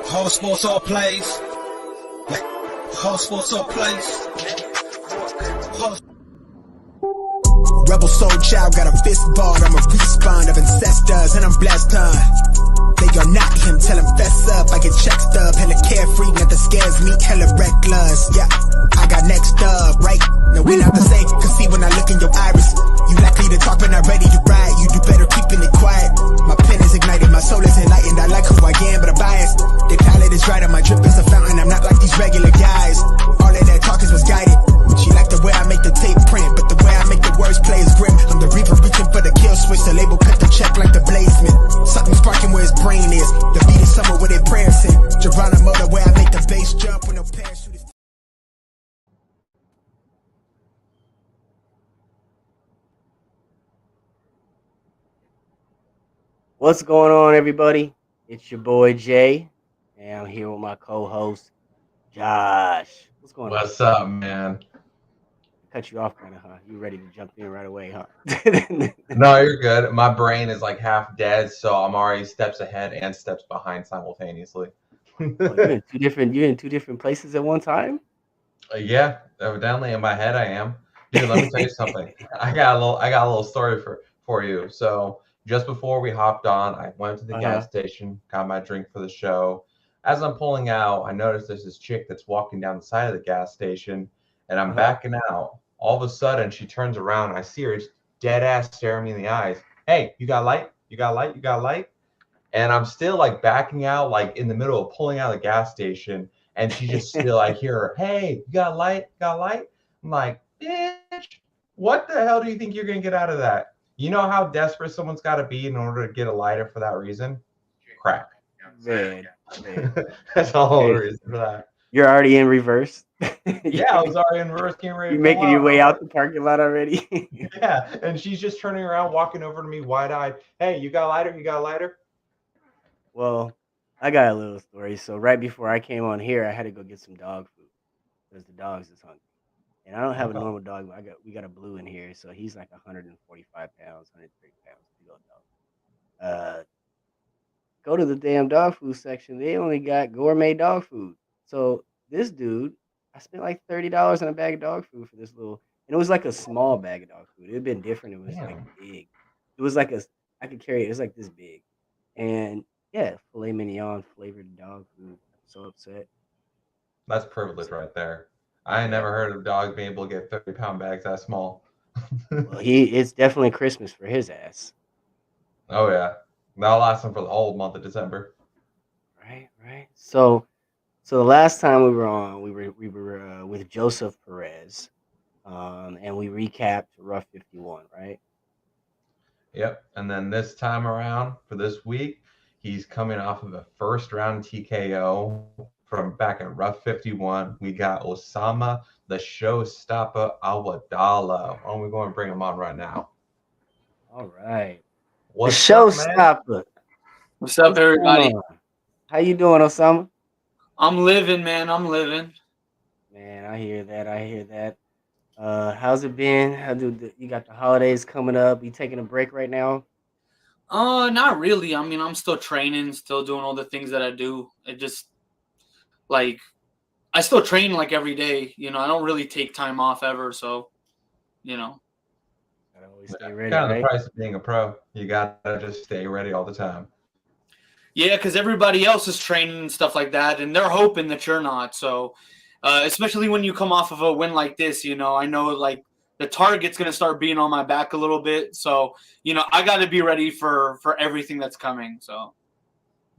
Whole sports all plays. Whole sports all plays. Rebel soul child got a fist ball. I'm a respawn of ancestors and I'm blessed, They are not him, tell him fess up. I get check stub, hella carefree, nothing scares me, hella reckless. Yeah, I got next up, right? No, we not the same, cause see when I look in your iris, you likely to talk but not ready to ride. You do better keeping it quiet. My pen is ignited, my soul is enlightened. I like who I am, but I'm biased. The palette is right, and my drip is a fountain. I'm not like these regular guys. All of that talk is misguided. She like the way I make the tape print, but the way I make the words play is grim. I'm the reaper reaching for the kill switch. The label cut the check like the bladesman. Something sparking where his brain is. The beat is somewhere where their prayers in. Geronimo, the way I make the bass jump when no parachute is. What's going on, everybody? It's your boy Jay, and I'm here with my co-host Josh. What's going on? What's up, man? Cut you off, kind of, huh? You ready to jump in right away, huh? No, you're good. My brain is like half dead, so I'm already steps ahead and steps behind simultaneously. You're in two different places at one time. Yeah, evidently in my head I am. Dude, let me tell you something. I got a little story for you. So just before we hopped on, I went to the gas station, got my drink for the show. As I'm pulling out, I noticed there's this chick that's walking down the side of the gas station, and I'm backing out. All of a sudden, she turns around, and I see her dead ass staring me in the eyes. Hey, you got light? You got light? You got light? And I'm still like backing out, like in the middle of pulling out of the gas station, and she just still, I hear her, hey, you got light? You got light? I'm like, bitch, what the hell do you think you're gonna get out of that? You know how desperate someone's got to be in order to get a lighter for that reason? Crack. Man. That's the whole reason for that. You're already in reverse. Yeah, I was already in reverse, getting ready. You're making your way out the parking lot already. Yeah, and she's just turning around, walking over to me, wide-eyed. Hey, you got a lighter? You got a lighter? Well, I got a little story. So right before I came on here, I had to go get some dog food because the dog's is hungry. And I don't have a normal dog, but we got a blue in here, so he's like 145 pounds, 130 pounds, big old dog. Go to the damn dog food section. They only got gourmet dog food. So this dude, I spent like $30 on a bag of dog food for this little, and it was like a small bag of dog food. It had been different. It was like big. It was like I could carry it. It was like this big, and yeah, filet mignon flavored dog food. I'm so upset. That's privilege right there. I ain't never heard of dogs being able to get 30-pound bags that small. Well, it's definitely Christmas for his ass. Oh yeah, that'll last him for the whole month of December. Right. So the last time we were on, we were with Joseph Perez, and we recapped Rough 51, right? Yep. And then this time around for this week, he's coming off of a first round TKO from back at Rough 51. We got Osama, the showstopper Awadalla. Why don't we go and bring him on right now? All right. What's the up, showstopper. What's up, everybody? How you doing, Osama? I'm living, man. I'm living. Man, I hear that. How's it been? You got the holidays coming up? You taking a break right now? Not really. I mean, I'm still training, still doing all the things that I do. It just like I still train like every day. You know, I don't really take time off ever. So, you know, gotta always stay ready. Kind of right? the price of being a pro. You gotta just stay ready all the time. Yeah, because everybody else is training and stuff like that, and they're hoping that you're not. So, especially when you come off of a win like this, you know, I know like the target's going to start being on my back a little bit. So, you know, I got to be ready for everything that's coming. So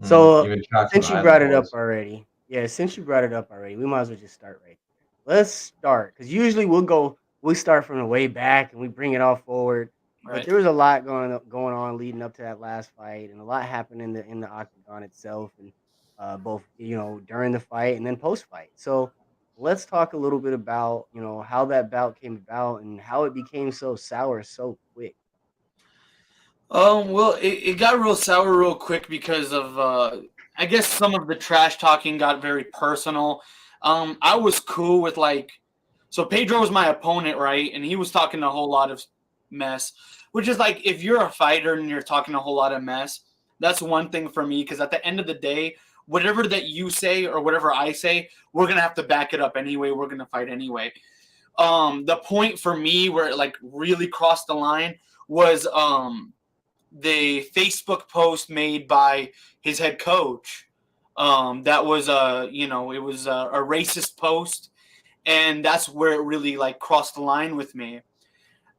since you brought it up already, we might as well just start right there. Let's start because usually we start from the way back and we bring it all forward. Right. But there was a lot going on leading up to that last fight, and a lot happened in the octagon itself, and both during the fight and then post fight. So let's talk a little bit about how that bout came about and how it became so sour so quick. Well, it got real sour real quick because of I guess some of the trash talking got very personal. I was cool with so Pedro was my opponent, right? And he was talking a whole lot of mess, which is like, if you're a fighter and you're talking a whole lot of mess, that's one thing for me, because at the end of the day, whatever that you say or whatever I say, we're gonna have to back it up anyway. We're gonna fight anyway. The point for me where it like really crossed the line was the Facebook post made by his head coach. That was it was a racist post, and that's where it really like crossed the line with me.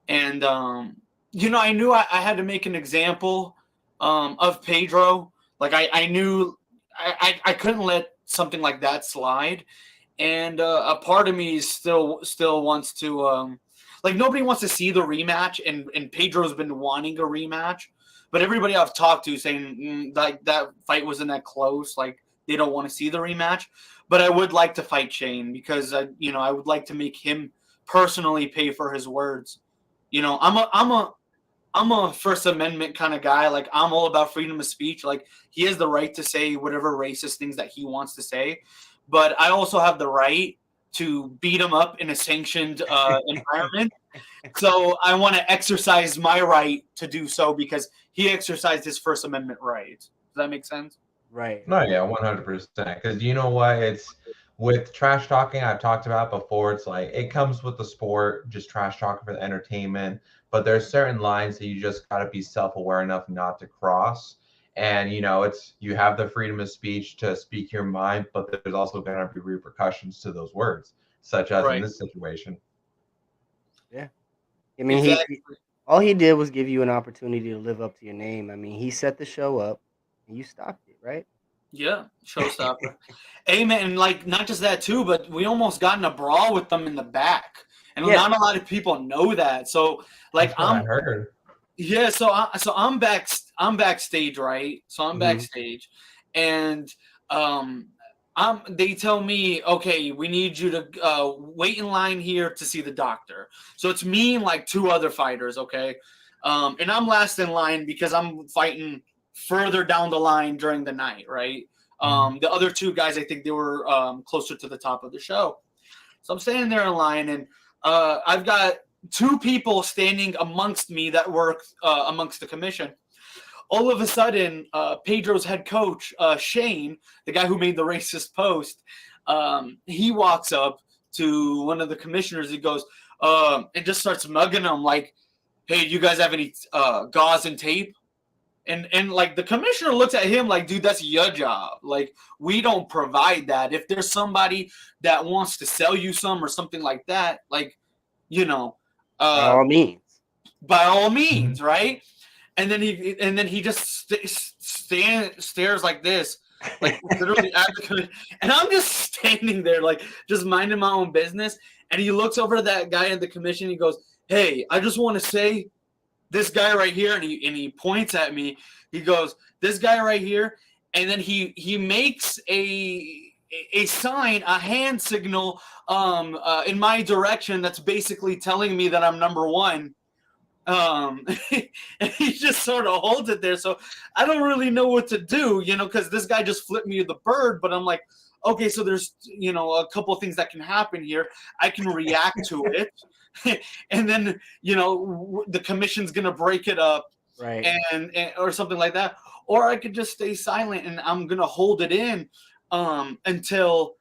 And I knew I had to make an example of Pedro. Like I knew I couldn't let something like that slide. And a part of me still wants to like nobody wants to see the rematch, and Pedro's been wanting a rematch, but everybody I've talked to saying like that fight wasn't that close, like they don't want to see the rematch. But I would like to fight Shane because I would like to make him personally pay for his words. I'm a First Amendment kind of guy. Like I'm all about freedom of speech. Like he has the right to say whatever racist things that he wants to say, but I also have the right to beat him up in a sanctioned environment. So I want to exercise my right to do so because he exercised his First Amendment right. Does that make sense? Right. No, yeah, 100%. Because you know what? It's with trash talking, I've talked about before. It's like it comes with the sport, just trash talking for the entertainment. But there's certain lines that you just got to be self-aware enough not to cross. And you have the freedom of speech to speak your mind, but there's also going to be repercussions to those words, such as in this situation. Yeah, I mean, exactly. All he did was give you an opportunity to live up to your name. I mean, he set the show up, and you stopped it, right? Yeah, showstopper. Amen. And like not just that too, but we almost got in a brawl with them in the back, and not a lot of people know that. So like I heard. Yeah, so I'm backstage, right? So I'm backstage, and they tell me, okay, we need you to wait in line here to see the doctor. So it's me and like two other fighters, okay, and I'm last in line because I'm fighting further down the line during the night, right? The other two guys, I think they were closer to the top of the show. So I'm standing there in line, and I've got two people standing amongst me that work amongst the commission. All of a sudden, Pedro's head coach, Shane, the guy who made the racist post, he walks up to one of the commissioners. He goes and just starts mugging him like, hey, do you guys have any gauze and tape? And like the commissioner looks at him like, dude, that's your job. Like, we don't provide that. If there's somebody that wants to sell you some or something like that, like, by all means, right? And then he just stares like this, like literally at the commission. And I'm just standing there, like just minding my own business. And he looks over at that guy in the commission. He goes, hey, I just want to say, this guy right here, and he points at me. He goes, this guy right here, and then he makes a sign, a hand signal in my direction that's basically telling me that I'm number one. And he just sort of holds it there. So I don't really know what to do, because this guy just flipped me the bird, but I'm like, okay, so there's, a couple of things that can happen here. I can react to it. And then, the commission's going to break it up, right? And or something like that. Or I could just stay silent and I'm going to hold it in until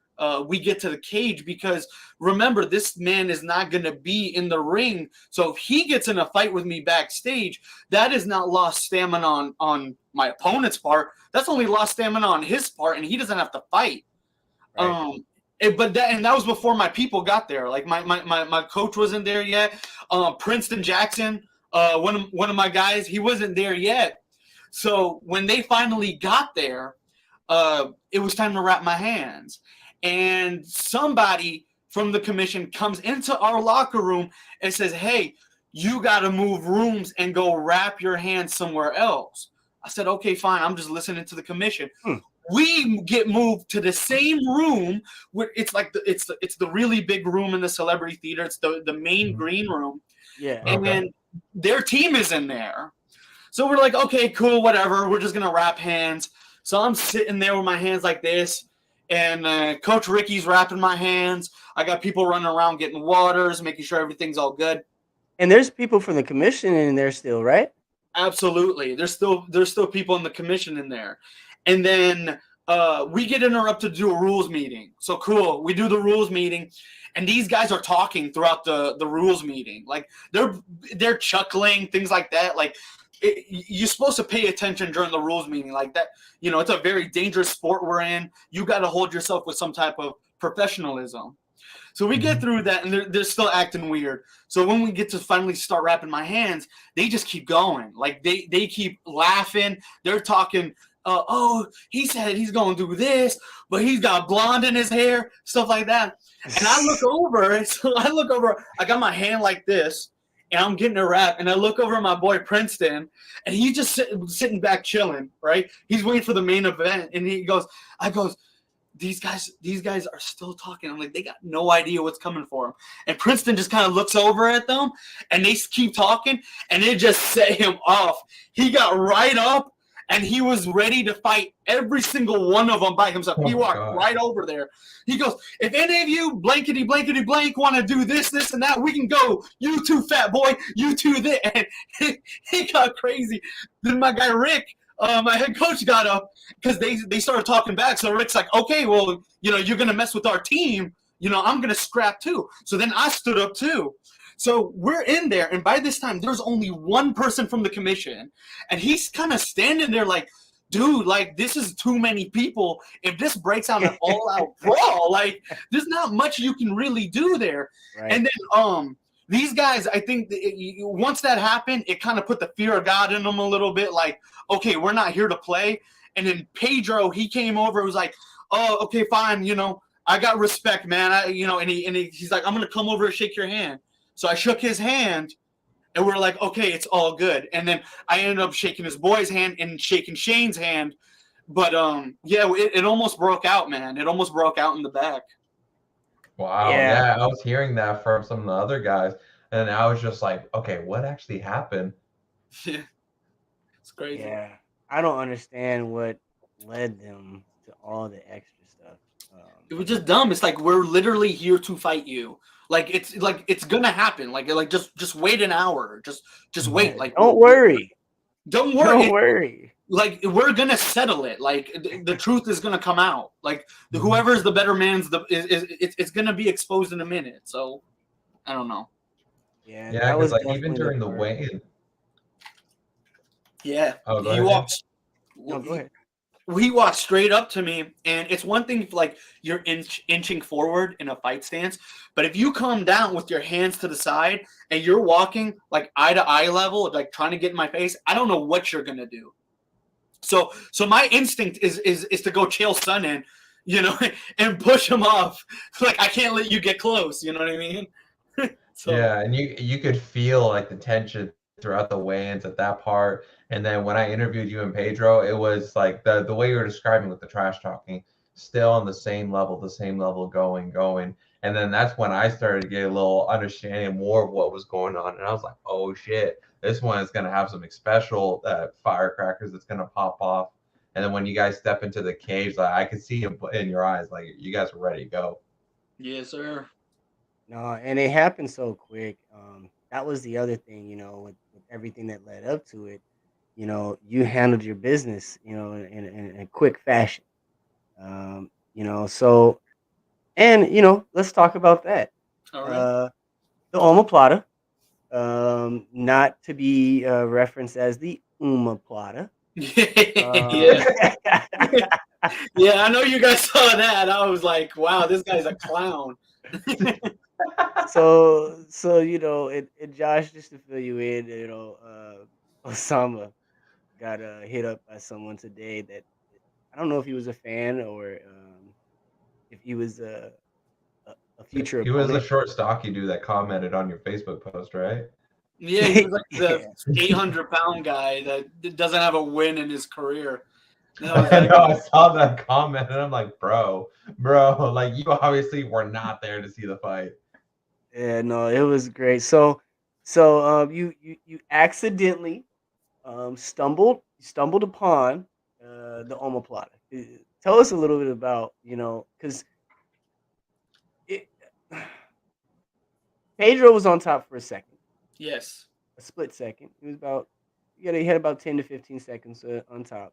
we get to the cage, because remember, this man is not going to be in the ring. So if he gets in a fight with me backstage, that is not lost stamina on my opponent's part. That's only lost stamina on his part, and he doesn't have to fight. Right. But that was before my people got there. Like my coach wasn't there yet. Princeton Jackson, one of my guys, he wasn't there yet. So when they finally got there, it was time to wrap my hands. And somebody from the commission comes into our locker room and says, hey, you got to move rooms and go wrap your hands somewhere else. I said, okay, fine. I'm just listening to the commission. We get moved to the same room where it's like it's the really big room in the celebrity theater. It's the main green room. Yeah. And then their team is in there. So we're like, okay, cool, whatever. We're just going to wrap hands. So I'm sitting there with my hands like this. And Coach Ricky's wrapping my hands. I got people running around getting waters, making sure everything's all good. And there's people from the commission in there still, right? Absolutely. There's still people in the commission in there. And then we get interrupted to do a rules meeting. So cool, we do the rules meeting, and these guys are talking throughout the rules meeting. Like they're chuckling, things like that. Like you're supposed to pay attention during the rules meeting like that. You know, it's a very dangerous sport we're in. You got to hold yourself with some type of professionalism. So we get through that, and they're still acting weird. So when we get to finally start wrapping my hands, they just keep going. Like they keep laughing. They're talking. Oh, he said he's going to do this, but he's got blonde in his hair, stuff like that. And I look over. So I look over. I got my hand like this, and I'm getting a wrap. And I look over at my boy Princeton, and he's just sitting back chilling. Right? He's waiting for the main event, and I goes. These guys are still talking. I'm like, they got no idea what's coming for them. And Princeton just kind of looks over at them, and they keep talking, and it just set him off. He got right up, and he was ready to fight every single one of them by himself. He walked right over there. He goes, if any of you blankety blank want to do this, and that, we can go. You too, fat boy. You too, this. And he got crazy. Then my guy Rick, my head coach, got up because they started talking back. So Rick's like, okay, well, you're going to mess with our team. I'm going to scrap too. So then I stood up too. So we're in there, and by this time, there's only one person from the commission, and he's kind of standing there like, dude, like, this is too many people. If this breaks out an all-out brawl, like, there's not much you can really do there. Right. And then these guys, I think once that happened, it kind of put the fear of God in them a little bit, like, okay, we're not here to play. And then Pedro, he came over, was like, oh, okay, fine, I got respect, man. He's like, I'm going to come over and shake your hand. So I shook his hand, and we're like, okay, it's all good. And then I ended up shaking his boy's hand and shaking Shane's hand. But, yeah, it almost broke out, man. It almost broke out in the back. Wow. Yeah, I was hearing that from some of the other guys, and I was just like, okay, what actually happened? Yeah. It's crazy. Yeah. I don't understand what led them to all the extra stuff. It was just dumb. It's like, we're literally here to fight you. It's gonna happen. Like just wait an hour. Just wait. Like, don't worry. Don't worry. Don't worry. Like, we're gonna settle it. Like, the truth is gonna come out. Like, whoever's the better man's it's gonna be exposed in a minute. So I don't know. Yeah, because like even during the weigh-in. Yeah. Oh, he walked. No, go ahead. He walked straight up to me, and it's one thing if, like, you're inching forward in a fight stance, but if you come down with your hands to the side and you're walking like eye to eye level, like trying to get in my face, I don't know what you're gonna do. So my instinct is to go Chael Sonnen, and push him off. Like, I can't let you get close. You know what I mean? Yeah, and you could feel like the tension throughout the weigh-ins at that part. And then when I interviewed you and Pedro, it was like the way you were describing with the trash talking, still on the same level going. And then that's when I started to get a little understanding more of what was going on. And I was like, oh shit, this one is going to have some special firecrackers that's going to pop off. And then when you guys step into the cage, like, I could see him in your eyes, like you guys are ready to go. Yes, sir. No, and it happened so quick. That was the other thing, with everything that led up to it. You handled your business, in a quick fashion. So, and let's talk about that. All right. The Omoplata, not to be referenced as the Omoplata. Yeah. Yeah, I know you guys saw that. I was like, wow, this guy's a clown. So Josh, just to fill you in, Osama got hit up by someone today that I don't know if he was a fan or if he was a future He opponent. was a short, stocky dude that commented on your Facebook post, right? Yeah, he was like the 800-pound guy that doesn't have a win in his career. I saw that comment and I'm like, bro, like, you obviously were not there to see the fight. Yeah, no, it was great. So you accidentally stumbled upon the Omoplata. Tell us a little bit about, because Pedro was on top for a second. Yes. A split second. He was he had about 10 to 15 seconds on top.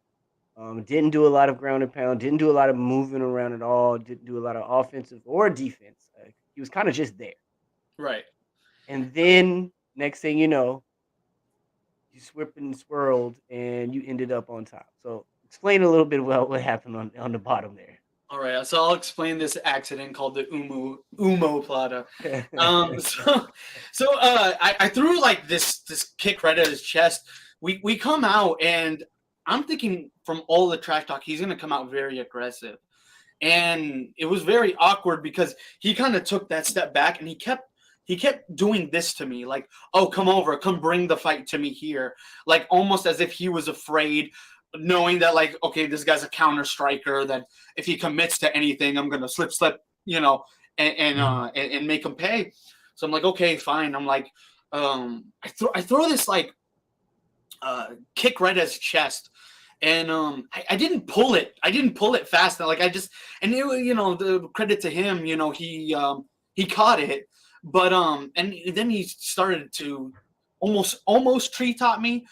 Didn't do a lot of ground and pound. Didn't do a lot of moving around at all. Didn't do a lot of offensive or defense. He was kind of just there. Right. And then next thing you know, you slipped and swirled, and you ended up on top. So explain a little bit about what happened on the bottom there. All right, so I'll explain this accident called the Omoplata. I threw like this kick right at his chest. We come out, and I'm thinking from all the trash talk, he's gonna come out very aggressive, and it was very awkward because he kind of took that step back, and he kept doing this to me, like, oh, come over, come bring the fight to me here, like almost as if he was afraid, knowing that, like, okay, this guy's a counter striker, that if he commits to anything, I'm gonna slip, and make him pay. So I'm like, okay, fine. I'm like, I throw this like kick right at his chest, and I didn't pull it. I didn't pull it fast. Like I just, and it, the credit to him, he caught it, but and then he started to almost treetop me.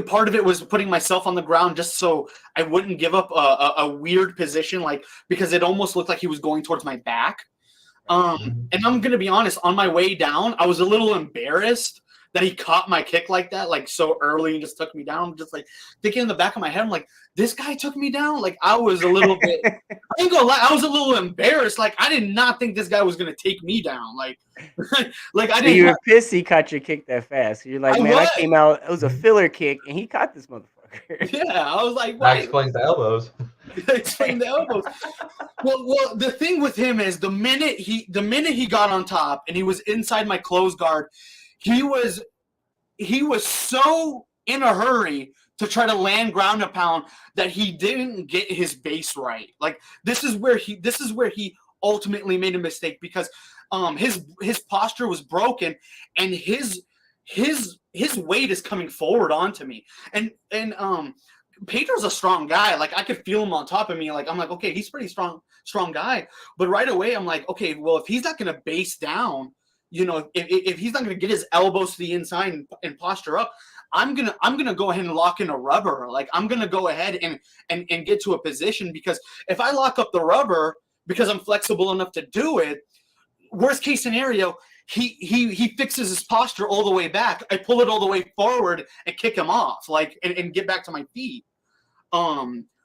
Part of it was putting myself on the ground just so I wouldn't give up a weird position, like, because it almost looked like he was going towards my back. And I'm gonna be honest, on my way down, I was a little embarrassed that he caught my kick like that, like so early, and just took me down. Just like thinking in the back of my head, I'm like, this guy took me down. Like I was a little bit, I ain't gonna lie, I was a little embarrassed. Like I did not think this guy was gonna take me down. Like, like I didn't. You were pissed he caught your kick that fast. You're like, man, I came out. It was a filler kick, and he caught this motherfucker. Yeah, I was like, that explains the elbows. Explain the elbows. Well, the thing with him is the minute he got on top and he was inside my close guard, he was so in a hurry to try to land ground and pound that he didn't get his base right. Like this is where he ultimately made a mistake, because his posture was broken, and his weight is coming forward onto me, and Pedro's a strong guy. Like I could feel him on top of me. Like I'm like, okay, he's pretty strong guy. But right away, I'm like, okay, well, if he's not going to base down, if he's not going to get his elbows to the inside and posture up, I'm gonna go ahead and lock in a rubber. Like I'm gonna go ahead and get to a position, because if I lock up the rubber, because I'm flexible enough to do it, worst case scenario, he fixes his posture all the way back. I pull it all the way forward and kick him off, like and get back to my feet.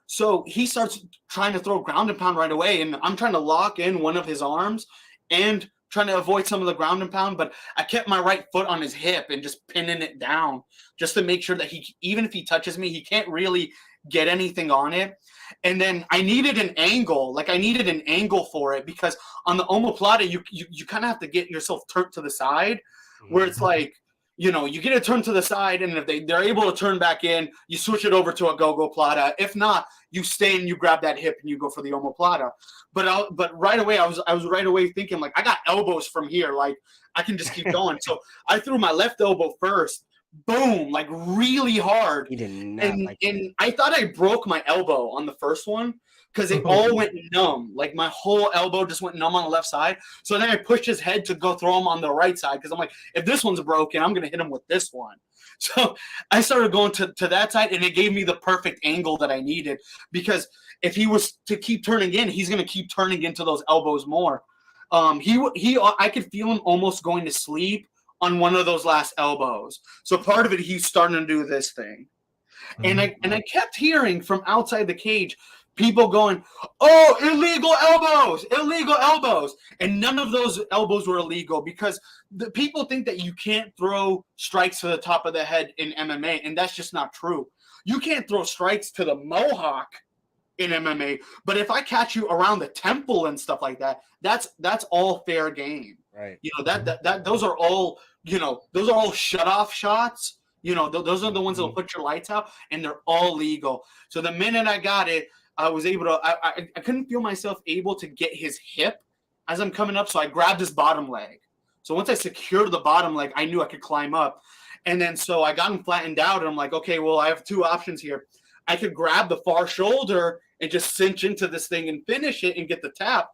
So he starts trying to throw ground and pound right away, and I'm trying to lock in one of his arms and trying to avoid some of the ground and pound, but I kept my right foot on his hip and just pinning it down just to make sure that even if he touches me, he can't really get anything on it. And then I needed an angle, for it, because on the omoplata, you kind of have to get yourself turned to the side, where it's like, you get it turned to the side, and if they're able to turn back in, you switch it over to a go-go plata. If not, you stay and you grab that hip and you go for the omoplata. But right away, I was right away thinking, like, I got elbows from here, like I can just keep going. So I threw my left elbow first, boom, like really hard. He did not and I thought I broke my elbow on the first one, because it all went numb. Like my whole elbow just went numb on the left side. So then I pushed his head to go throw him on the right side, because I'm like, if this one's broken, I'm going to hit him with this one. So I started going to that side, and it gave me the perfect angle that I needed, because if he was to keep turning in, he's going to keep turning into those elbows more. I could feel him almost going to sleep on one of those last elbows. So part of it, he's starting to do this thing. And I kept hearing from outside the cage, people going, oh, illegal elbows. And none of those elbows were illegal, because the people think that you can't throw strikes to the top of the head in MMA, and that's just not true. You can't throw strikes to the mohawk in MMA, but if I catch you around the temple and stuff like that, that's all fair game. Right. That those are all, those are all shut off shots. Those are the ones that'll put your lights out, and they're all legal. So the minute I got it, I was able to, I couldn't feel myself able to get his hip as I'm coming up. So I grabbed his bottom leg. So once I secured the bottom leg, I knew I could climb up. And then so I got him flattened out, and I'm like, okay, well, I have two options here. I could grab the far shoulder and just cinch into this thing and finish it and get the tap.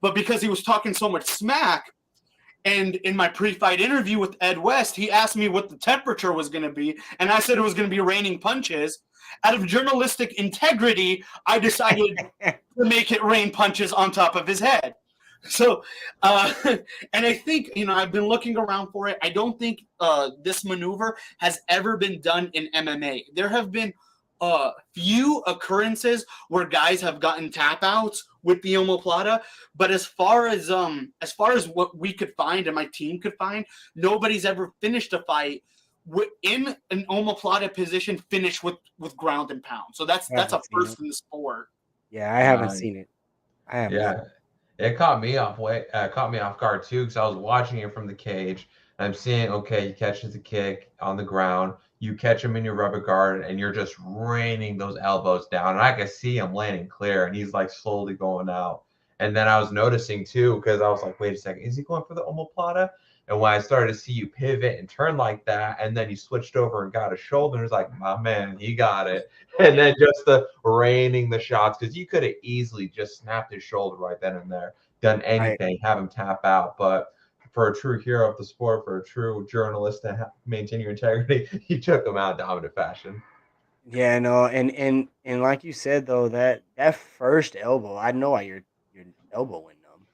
But because he was talking so much smack, And in my pre-fight interview with Ed West, he asked me what the temperature was going to be, and I said it was going to be raining punches. Out of journalistic integrity, I decided to make it rain punches on top of his head. So, and I think, I've been looking around for it. I don't think this maneuver has ever been done in MMA. There have been few occurrences where guys have gotten tap outs with the omoplata, but as far as what we could find and my team could find, nobody's ever finished a fight in an omoplata position finished with ground and pound. So that's a first in the sport. Yeah, I haven't seen it. I haven't. Yeah, it caught me off guard too, because I was watching it from the cage. And I'm seeing, okay, he catches the kick on the ground, you catch him in your rubber guard, and you're just raining those elbows down. And I could see him landing clear, and he's like slowly going out. And then I was noticing too, because I was like, wait a second, is he going for the omoplata? And when I started to see you pivot and turn like that, and then you switched over and got a shoulder, it's like, my man, he got it. And then just the raining the shots, because you could have easily just snapped his shoulder right then and there, done anything, have him tap out. But for a true hero of the sport, for a true journalist to maintain your integrity, he took him out in dominant fashion. Yeah, no, and like you said though, that first elbow, I know why your elbow went numb,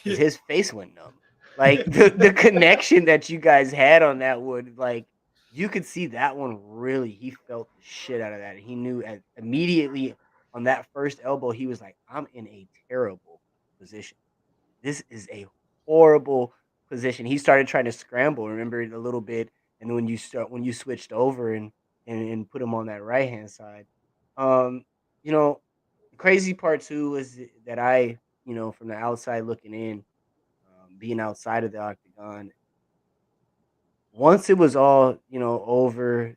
because his face went numb. Like the connection that you guys had on that would, like, you could see that one really, he felt the shit out of that. He knew immediately on that first elbow, he was like, I'm in a terrible position. This is a horrible position. He started trying to scramble, remember, a little bit, and then when you switched over and put him on that right hand side, the crazy part too is that I, from the outside looking in, being outside of the octagon, once it was all over,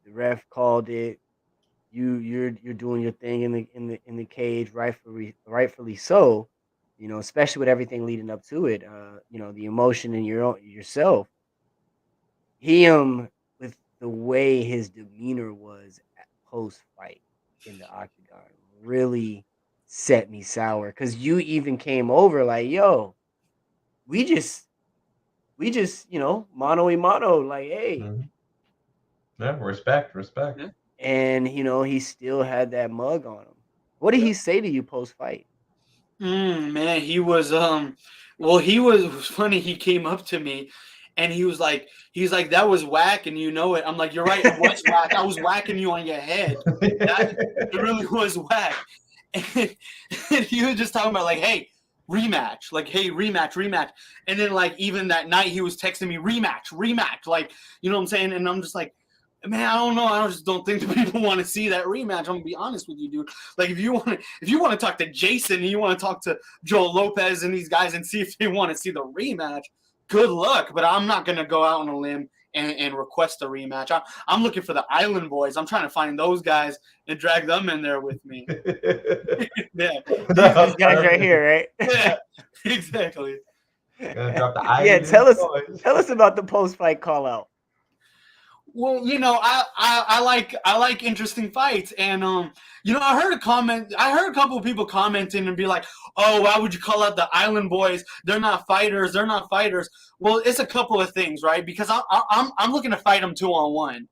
the ref called it. You're doing your thing in the cage, rightfully so. Especially with everything leading up to it. The emotion in yourself. He with the way his demeanor was at post fight in the octagon really set me sour, because you even came over like, yo, we just mano a mano, like, hey. Mm-hmm. Yeah, respect. Yeah. And he still had that mug on him. What did he say to you post fight? Man, he was it was funny. He came up to me and he was like, that was whack, and you know it. I'm like, you're right, it was whack. I was whacking you on your head. It really was whack. And he was just talking about, like, hey, rematch, like, hey, rematch. And then, like, even that night he was texting me rematch, like, you know what I'm saying? And I'm just like, man, I don't know. I just don't think the people want to see that rematch. I'm gonna be honest with you, dude. Like, if you want to talk to Jason and you want to talk to Joel Lopez and these guys and see if they want to see the rematch, good luck. But I'm not gonna go out on a limb and request a rematch. I'm looking for the Island Boys. I'm trying to find those guys and drag them in there with me. Yeah, these guys right here, right? Yeah, exactly. Gonna drop the Island. Yeah, tell us about the post fight call out. Well, I like interesting fights, and I heard a couple of people commenting and be like, "Oh, why would you call out the Island Boys? They're not fighters. Well, it's a couple of things, right? Because I'm looking to fight them 2-on-1.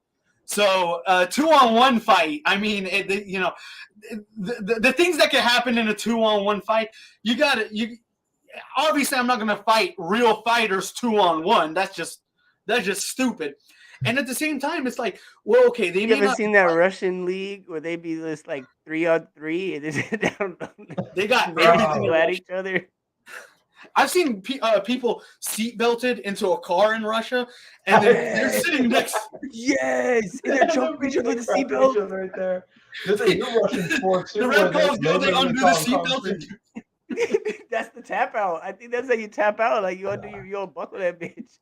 So 2-on-1 fight. I mean, the things that can happen in a 2-on-1 fight. Obviously, I'm not gonna fight real fighters 2-on-1. That's just stupid. And at the same time, it's like, well, okay, they You ever seen that Russian league where they be just like 3-on-3 and they got everything at each other? I've seen people seatbelted into a car in Russia, and they're sitting next. Yes, and they're jumping each other with the seatbelt right there. There's a new Russian sport too. The red calls go, they undo the seatbelt. That's the tap out. I think that's how you tap out. Like, you undo you don't buckle that bitch.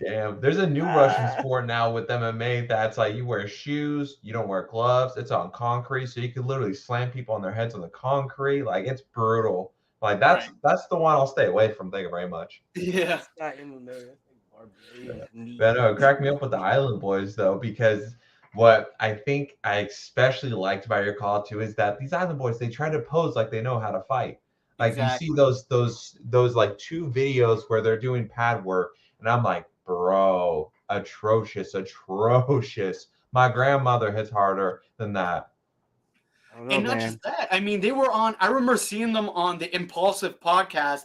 Damn, there's a new Russian sport now with MMA that's like, you wear shoes, you don't wear gloves, it's on concrete, so you can literally slam people on their heads on the concrete. Like, it's brutal. Like, that's the one I'll stay away from. Thank you very much. Yeah. Not in there. But no, it cracked me up with the Island Boys though, because what I think I especially liked about your call too is that these Island Boys, they try to pose like they know how to fight. Like you see those like 2 videos where they're doing pad work, and I'm like, bro, atrocious. My grandmother hits harder than that. I don't know, And not man. just that. I mean, they were on. I remember seeing them on the Impulsive podcast,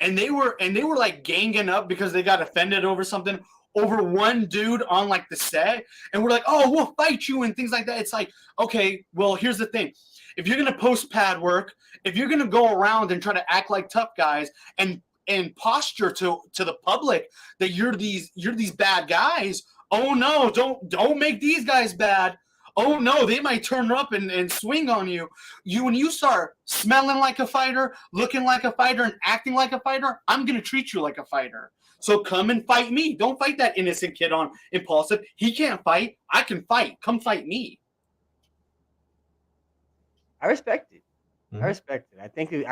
and they were like ganging up because they got offended over something over one dude on like the set, and we're like, oh, we'll fight you and things like that. It's like, okay, well, here's the thing: if you're gonna post pad work, if you're gonna go around and try to act like tough guys and posture to the public that you're these bad guys, oh no, don't make these guys bad. Oh no, they might turn up and swing on you. When you start smelling like a fighter, looking like a fighter, and acting like a fighter, I'm gonna treat you like a fighter. So come and fight me. Don't fight that innocent kid on Impulsive. He can't fight. I can fight. Come fight me. I respect it. Mhm. I respect it. I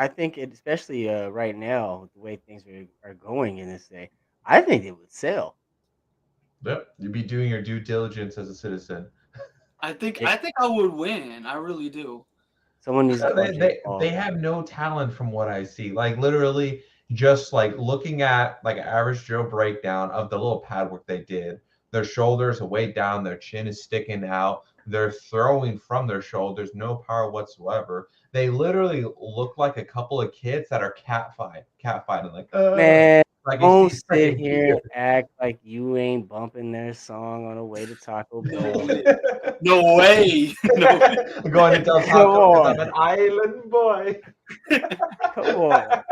think it, especially right now, the way things are going in this day, I think it would sell. Yep, you'd be doing your due diligence as a citizen. I think I would win. I really do. Someone needs to call They, Jake they Paul. they have no talent from what I see. Like literally, just like looking at like an average Joe breakdown of the little pad work they did. Their shoulders are way down. Their chin is sticking out. They're throwing from their shoulders, no power whatsoever. They literally look like a couple of kids that are catfighting. Man, like don't it's sit freaking here and weird. act like you ain't bumping their song on the way to Taco Bell. No way. No way. I'm going to Del Come Taco because on. I'm an island boy. Come on.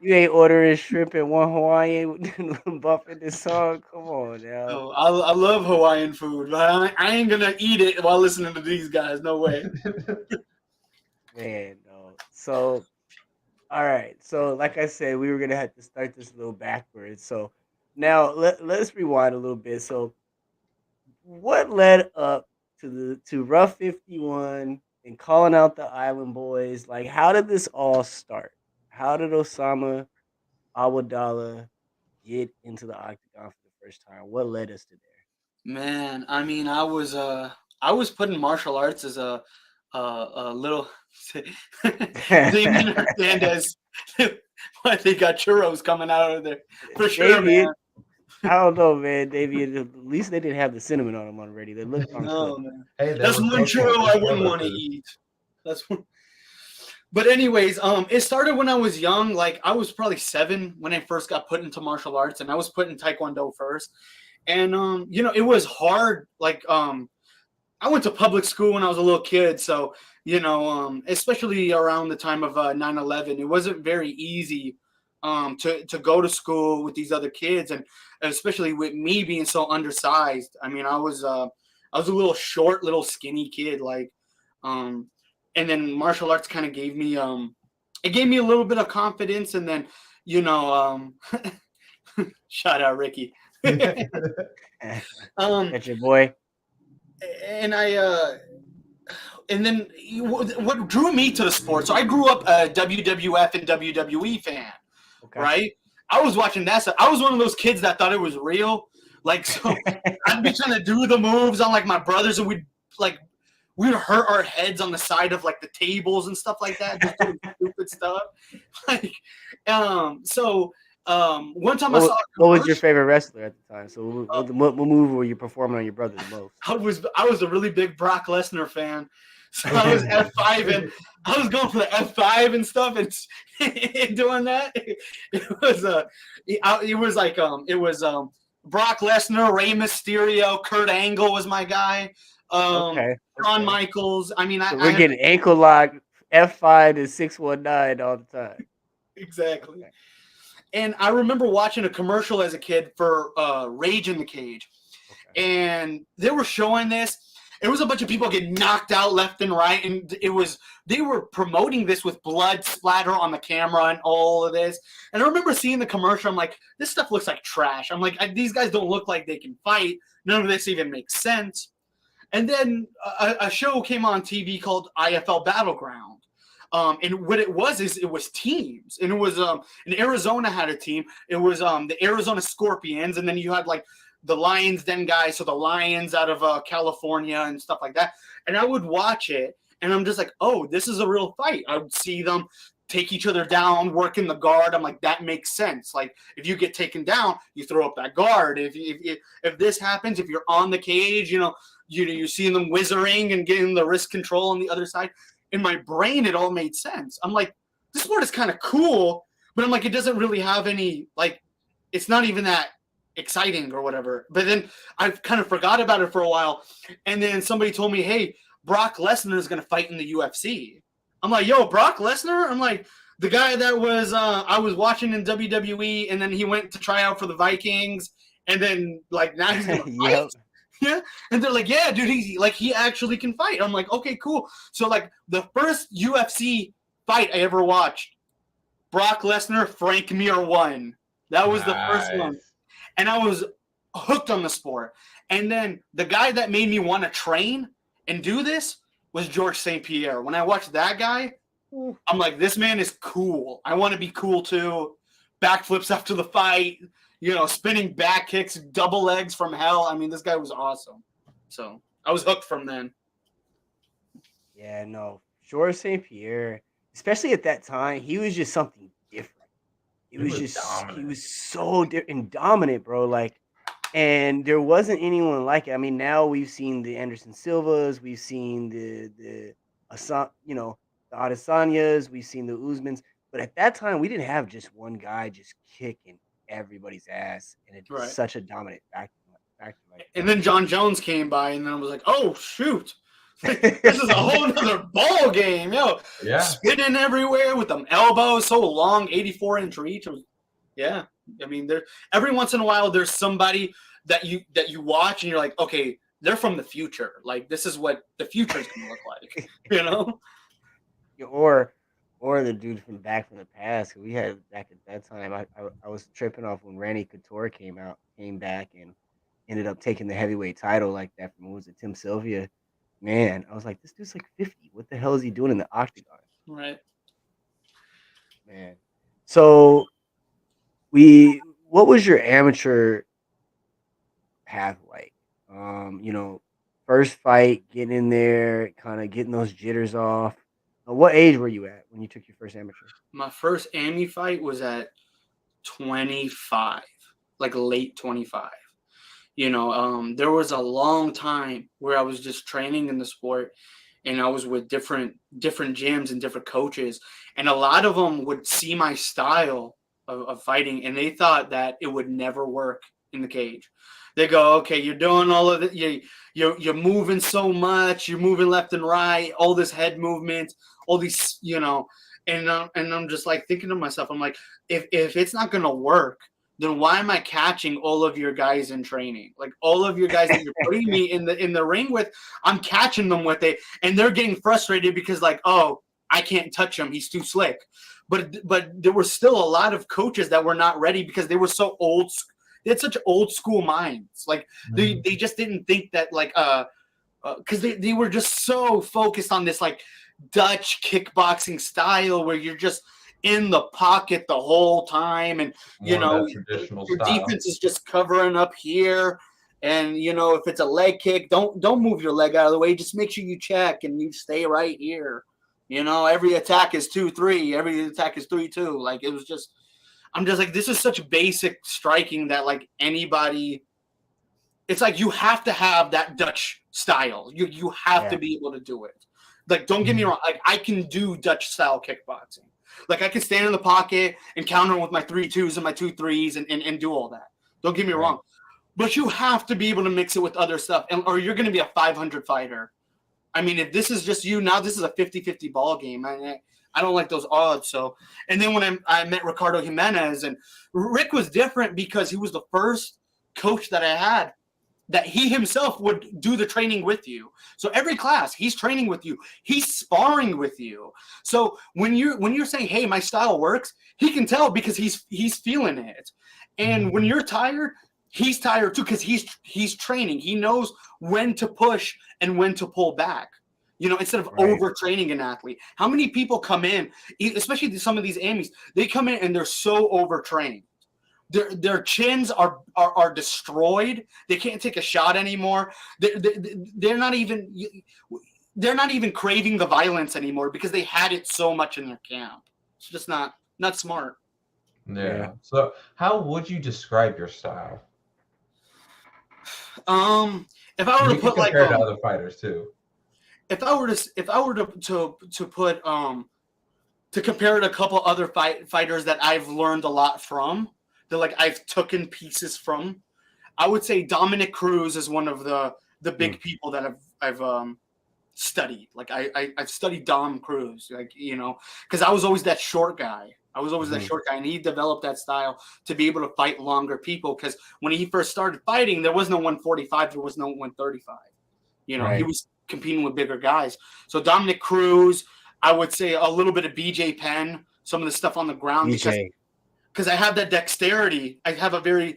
You ain't ordering shrimp and one Hawaiian bumping this song. Come on now. Oh, I love Hawaiian food, but I ain't gonna eat it while listening to these guys. No way. Man, no. So, all right. So, like I said, we were gonna have to start this a little backwards. So, now let's rewind a little bit. So, what led up to Rough 51 and calling out the Island Boys? Like, how did this all start? How did Osama Awadalla get into the octagon for the first time? What led us to Man, I mean, I was putting martial arts as a little there? Damien Hernandez. But they got churros coming out of there for sure, Davian, man. I don't know, man. Davian, at least they didn't have the cinnamon on them already. They looked on No, foot. man. Hey, they That's were one cooking churro I before wouldn't the want to food. eat. That's one. But anyways, it started when I was young. Like I was probably 7 when I first got put into martial arts, and I was put in Taekwondo first. And it was hard. Like I went to public school when I was a little kid, so especially around the time of 9/11, it wasn't very easy to go to school with these other kids, and especially with me being so undersized. I mean, I was a little short, little skinny kid, like, and then martial arts kind of gave me it gave me a little bit of confidence, and then shout out Ricky. That's your boy. And and then what drew me to the sport. So I grew up a WWF and WWE fan, Okay. right? I was watching that stuff. I was one of those kids that thought it was real. Like, so I'd be trying to do the moves on like my brothers, and we'd hurt our heads on the side of like the tables and stuff like that, just doing stupid stuff. Like, one time I saw. What was your favorite wrestler at the time? So what move were you performing on your brother the most? I was a really big Brock Lesnar fan. So I was F5 and I was going for the F5 and stuff and doing that. It was Brock Lesnar, Rey Mysterio, Kurt Angle was my guy. Okay. Shawn Michaels. I mean, so we're getting ankle lock, F5 to 619 all the time. Exactly. Okay. And I remember watching a commercial as a kid for Rage in the Cage. Okay. And they were showing this. It was a bunch of people getting knocked out left and right. And they were promoting this with blood splatter on the camera and all of this. And I remember seeing the commercial. I'm like, this stuff looks like trash. I'm like, these guys don't look like they can fight. None of this even makes sense. And then a show came on TV called IFL Battleground. And what it was teams. And it was in Arizona had a team. It was the Arizona Scorpions. And then you had like the Lions Den guys. So the Lions out of California and stuff like that. And I would watch it. And I'm just like, oh, this is a real fight. I would see them take each other down, work in the guard. I'm like, that makes sense. Like, if you get taken down, you throw up that guard. If this happens, if you're on the cage, you're seeing them whizzing and getting the wrist control on the other side. In my brain, it all made sense. I'm like, this sport is kind of cool, but I'm like, it doesn't really have any, like, it's not even that exciting or whatever. But then I kind of forgot about it for a while. And then somebody told me, hey, Brock Lesnar is going to fight in the UFC. I'm like, yo, Brock Lesnar? I'm like, the guy that was I was watching in WWE, and then he went to try out for the Vikings, and then like now he's going to fight. Yep. Yeah. And they're like, yeah, dude, he actually can fight. I'm like, okay, cool. So like the first UFC fight I ever watched, Brock Lesnar, Frank Mir won. That was the first one. And I was hooked on the sport. And then the guy that made me want to train and do this was George St. Pierre. When I watched that guy, I'm like, this man is cool. I want to be cool too. Backflips after the fight, spinning back kicks, double legs from hell. I mean, this guy was awesome. So I was hooked from then. Yeah, no. George St. Pierre, especially at that time, he was just something different. He was so dominant, bro. Like, and there wasn't anyone like it. I mean, now we've seen the Anderson Silvas, we've seen the Adesanyas, we've seen the Usmans, but at that time we didn't have just one guy just kicking everybody's ass, and it's such a dominant factor. And then John Jones came by, and then I was like, oh shoot. This is a whole nother ball game, spinning everywhere with them elbows so long, 84-inch reach. I mean, every once in a while there's somebody that you watch and you're like, okay, they're from the future. Like, this is what the future is going to look like, Or the dude from the past. We had back at that time. I was tripping off when Randy Couture came back and ended up taking the heavyweight title like that from Tim Sylvia. Man, I was like, this dude's like 50. What the hell is he doing in the octagon? Right. Man. So what was your amateur path like? First fight, getting in there, kind of getting those jitters off. What age were you at when you took your first amateur? My first AMI fight was at 25, like late 25. There was a long time where I was just training in the sport, and I was with different gyms and different coaches, and a lot of them would see my style of fighting, and they thought that it would never work in the cage. They go, okay, you're doing all of it, you're moving so much, you're moving left and right, all this head movement, all these, and I'm just like thinking to myself, I'm like, if it's not gonna work, then why am I catching all of your guys in training? Like, all of your guys that you're putting me in the ring with, I'm catching them with it, and they're getting frustrated because, like, oh, I can't touch him, he's too slick. But there were still a lot of coaches that were not ready because they were so old. They had such old school minds. Like, they just didn't think that, like, because they were just so focused on this, like, Dutch kickboxing style where you're just in the pocket the whole time, and your defense is just covering up here, and if it's a leg kick, don't move your leg out of the way, just make sure you check and you stay right here. Every attack is 2-3, every attack is 3-2. Like, it was just, I'm just like, this is such basic striking that, like, anybody, it's like you have to have that Dutch style. You have to be able to do it. Like, don't get me wrong, like, I can do Dutch style kickboxing. Like, I can stand in the pocket and counter with my 3-2s and my 2-3s and do all that. Don't get me wrong. But you have to be able to mix it with other stuff, or you're going to be a 500 fighter. I mean, if this is just you, now this is a 50-50 ball game. I don't like those odds. So, and then when I met Ricardo Jimenez, and Rick was different because he was the first coach that I had that he himself would do the training with you. So every class, he's training with you. He's sparring with you. So when you're saying, hey, my style works, he can tell because he's feeling it. And when you're tired, he's tired too because he's training. He knows when to push and when to pull back. Instead of overtraining an athlete. How many people come in, especially some of these AMIs, they come in and they're so overtrained. Their chins are destroyed. They can't take a shot anymore. They're not even craving the violence anymore because they had it so much in their camp. It's just not smart. Yeah. So, how would you describe your style? If I were You to can put like compare it to other fighters too. if I were to put to compare it to a couple other fighters that I've learned a lot from, that like I've taken pieces from, I would say Dominic Cruz is one of the big people that I've studied. Like I've studied Dom Cruz, like, you know, because I was always that short guy. And he developed that style to be able to fight longer people. Because when he first started fighting, there was no 145, there was no 135. You know, he was competing with bigger guys. So Dominic Cruz, I would say a little bit of BJ Penn, some of the stuff on the ground, because I have that dexterity. I have a very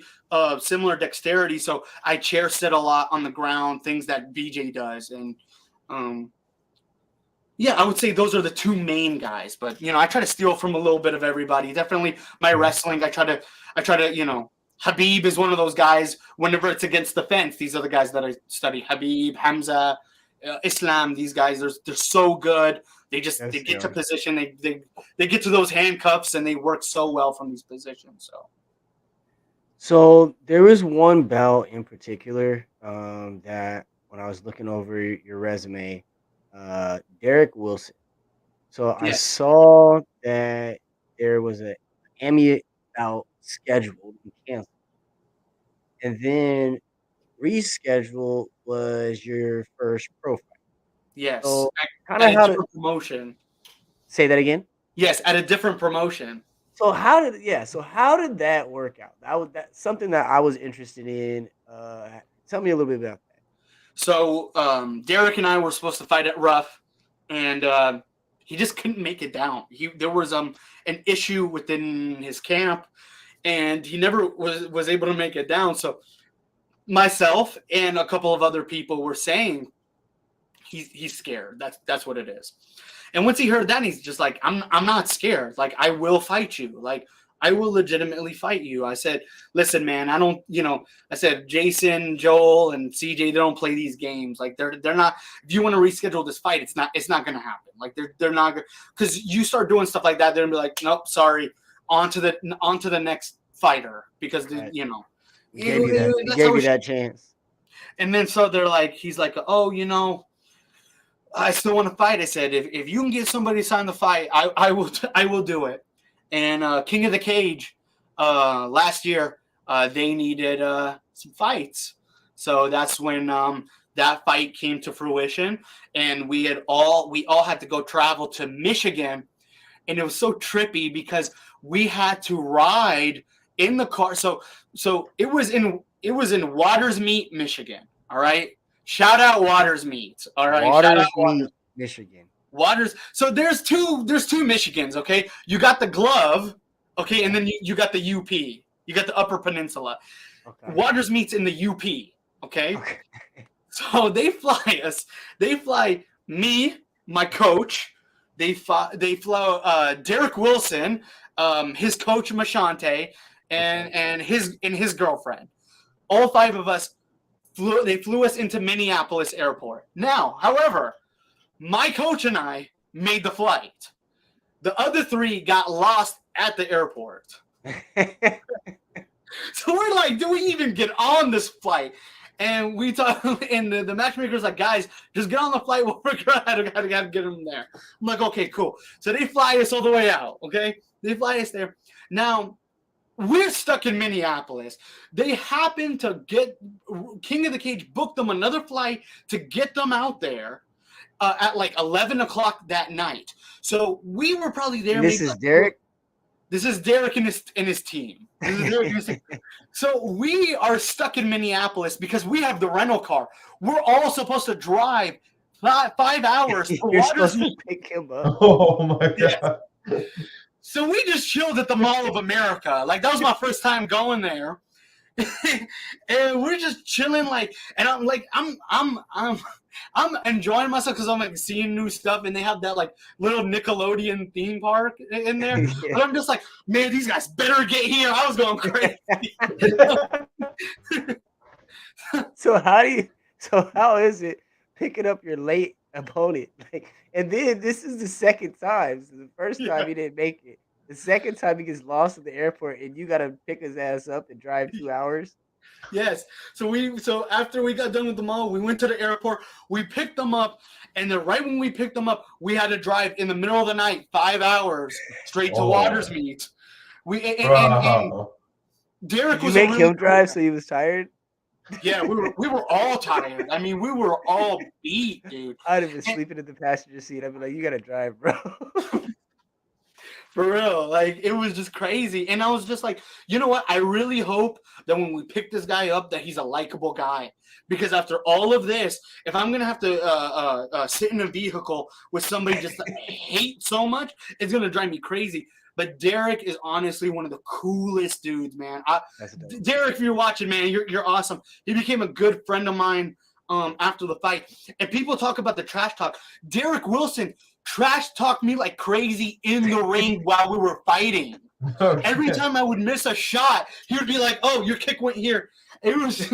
similar dexterity, so I chair sit a lot on the ground, things that BJ does, and yeah, I would say those are the two main guys. But you know, I try to steal from a little bit of everybody. Definitely my wrestling. I try to, you know, Habib is one of those guys. Whenever it's against the fence, these are the guys that I study. Habib, Hamza, Islam. These guys, they're so good. They get to position. They get to those handcuffs and they work so well from these positions. So there is one bout in particular that when I was looking over your resume, Derek Wilson. So I saw that there was an Emmy bout scheduled and canceled, and then rescheduled was your first pro fight. Yes, So at a different promotion. Say that again. Yes, at a different promotion. So how did that work out? That's something that I was interested in. Tell me a little bit about that. So Derek and I were supposed to fight at Rough, and he just couldn't make it down. There was an issue within his camp, and he never was able to make it down. So myself and a couple of other people were saying he's scared. That's what it is. And once he heard that, he's just like, I'm not scared. Like, I will fight you. Like, I will legitimately fight you. I said, listen, man, I don't, you know, I said, Jason, Joel, and CJ, they don't play these games. Like, they're not, if you want to reschedule this fight, it's not going to happen. Like, they're not going to, because you start doing stuff like that, they're going to be like, nope, sorry, on to the next fighter, because, you know. He gave you that chance. And then so they're like, he's like, oh, you know, I still want to fight. I said, if you can get somebody to sign the fight, I will do it. And King of the Cage, last year, they needed some fights. So that's when that fight came to fruition. And we all had to go travel to Michigan. And it was so trippy because we had to ride in the car. So it was in Waters Meat, Michigan. All right. Shout out Waters Meat. All right. Waters Meat, Michigan. Waters. So there's two Michigans. Okay. You got the Glove. Okay. And then you got the UP. You got the Upper Peninsula. Okay. Waters Meat's in the UP. Okay. So they fly us. They fly me, my coach. They fly Derek Wilson, his coach Mashante, and his girlfriend. All five of us. They flew us into Minneapolis Airport. Now, however, my coach and I made the flight. The other three got lost at the airport. So we're like, do we even get on this flight? And we talk, and the matchmaker's like, guys, just get on the flight. We'll figure out how to get them there. I'm like, okay, cool. So they fly us all the way out, okay? They fly us there. Now, we're stuck in Minneapolis. They happen to get King of the Cage booked them another flight to get them out there at like 11 o'clock that night. So we were probably there. This is Derek. This is Derek and his team. So we are stuck in Minneapolis because we have the rental car. We're all supposed to drive 5 hours. You're supposed to pick him up. Oh my god. Yes. So we just chilled at the Mall of America. Like, that was my first time going there. And we're just chilling, like, and I'm like, I'm enjoying myself because I'm like seeing new stuff, and they have that like little Nickelodeon theme park in there. Yeah. But I'm just like, man, these guys better get here. I was going crazy. So how is it picking up your late opponent. Like, and then this is the second time. So the first time Yeah. he didn't make it. The second time he gets lost at the airport, and you gotta pick his ass up and drive 2 hours. Yes. So after we got done with the mall, we went to the airport. We picked them up, and then right when we picked them up, we had to drive in the middle of the night 5 hours straight to Waters Meet. And Bro. Derek Did you was a make really him drive so he was tired? Yeah, we were all tired. I mean, we were all beat, dude. I'd have been And sleeping in the passenger seat. I'd be like, "You gotta drive, bro." for real, like it was just crazy. And I was just like, you know what? I really hope that when we pick this guy up, that he's a likable guy. Because after all of this, if I'm gonna have to sit in a vehicle with somebody just that I hate so much, it's gonna drive me crazy. But Derek is honestly one of the coolest dudes, man. That's dope. Derek, if you're watching, man, you're awesome. He became a good friend of mine after the fight. And people talk about the trash talk. Derek Wilson trash talked me like crazy in the ring while we were fighting. Okay. Every time I would miss a shot, he would be like, "Oh, your kick went here." It was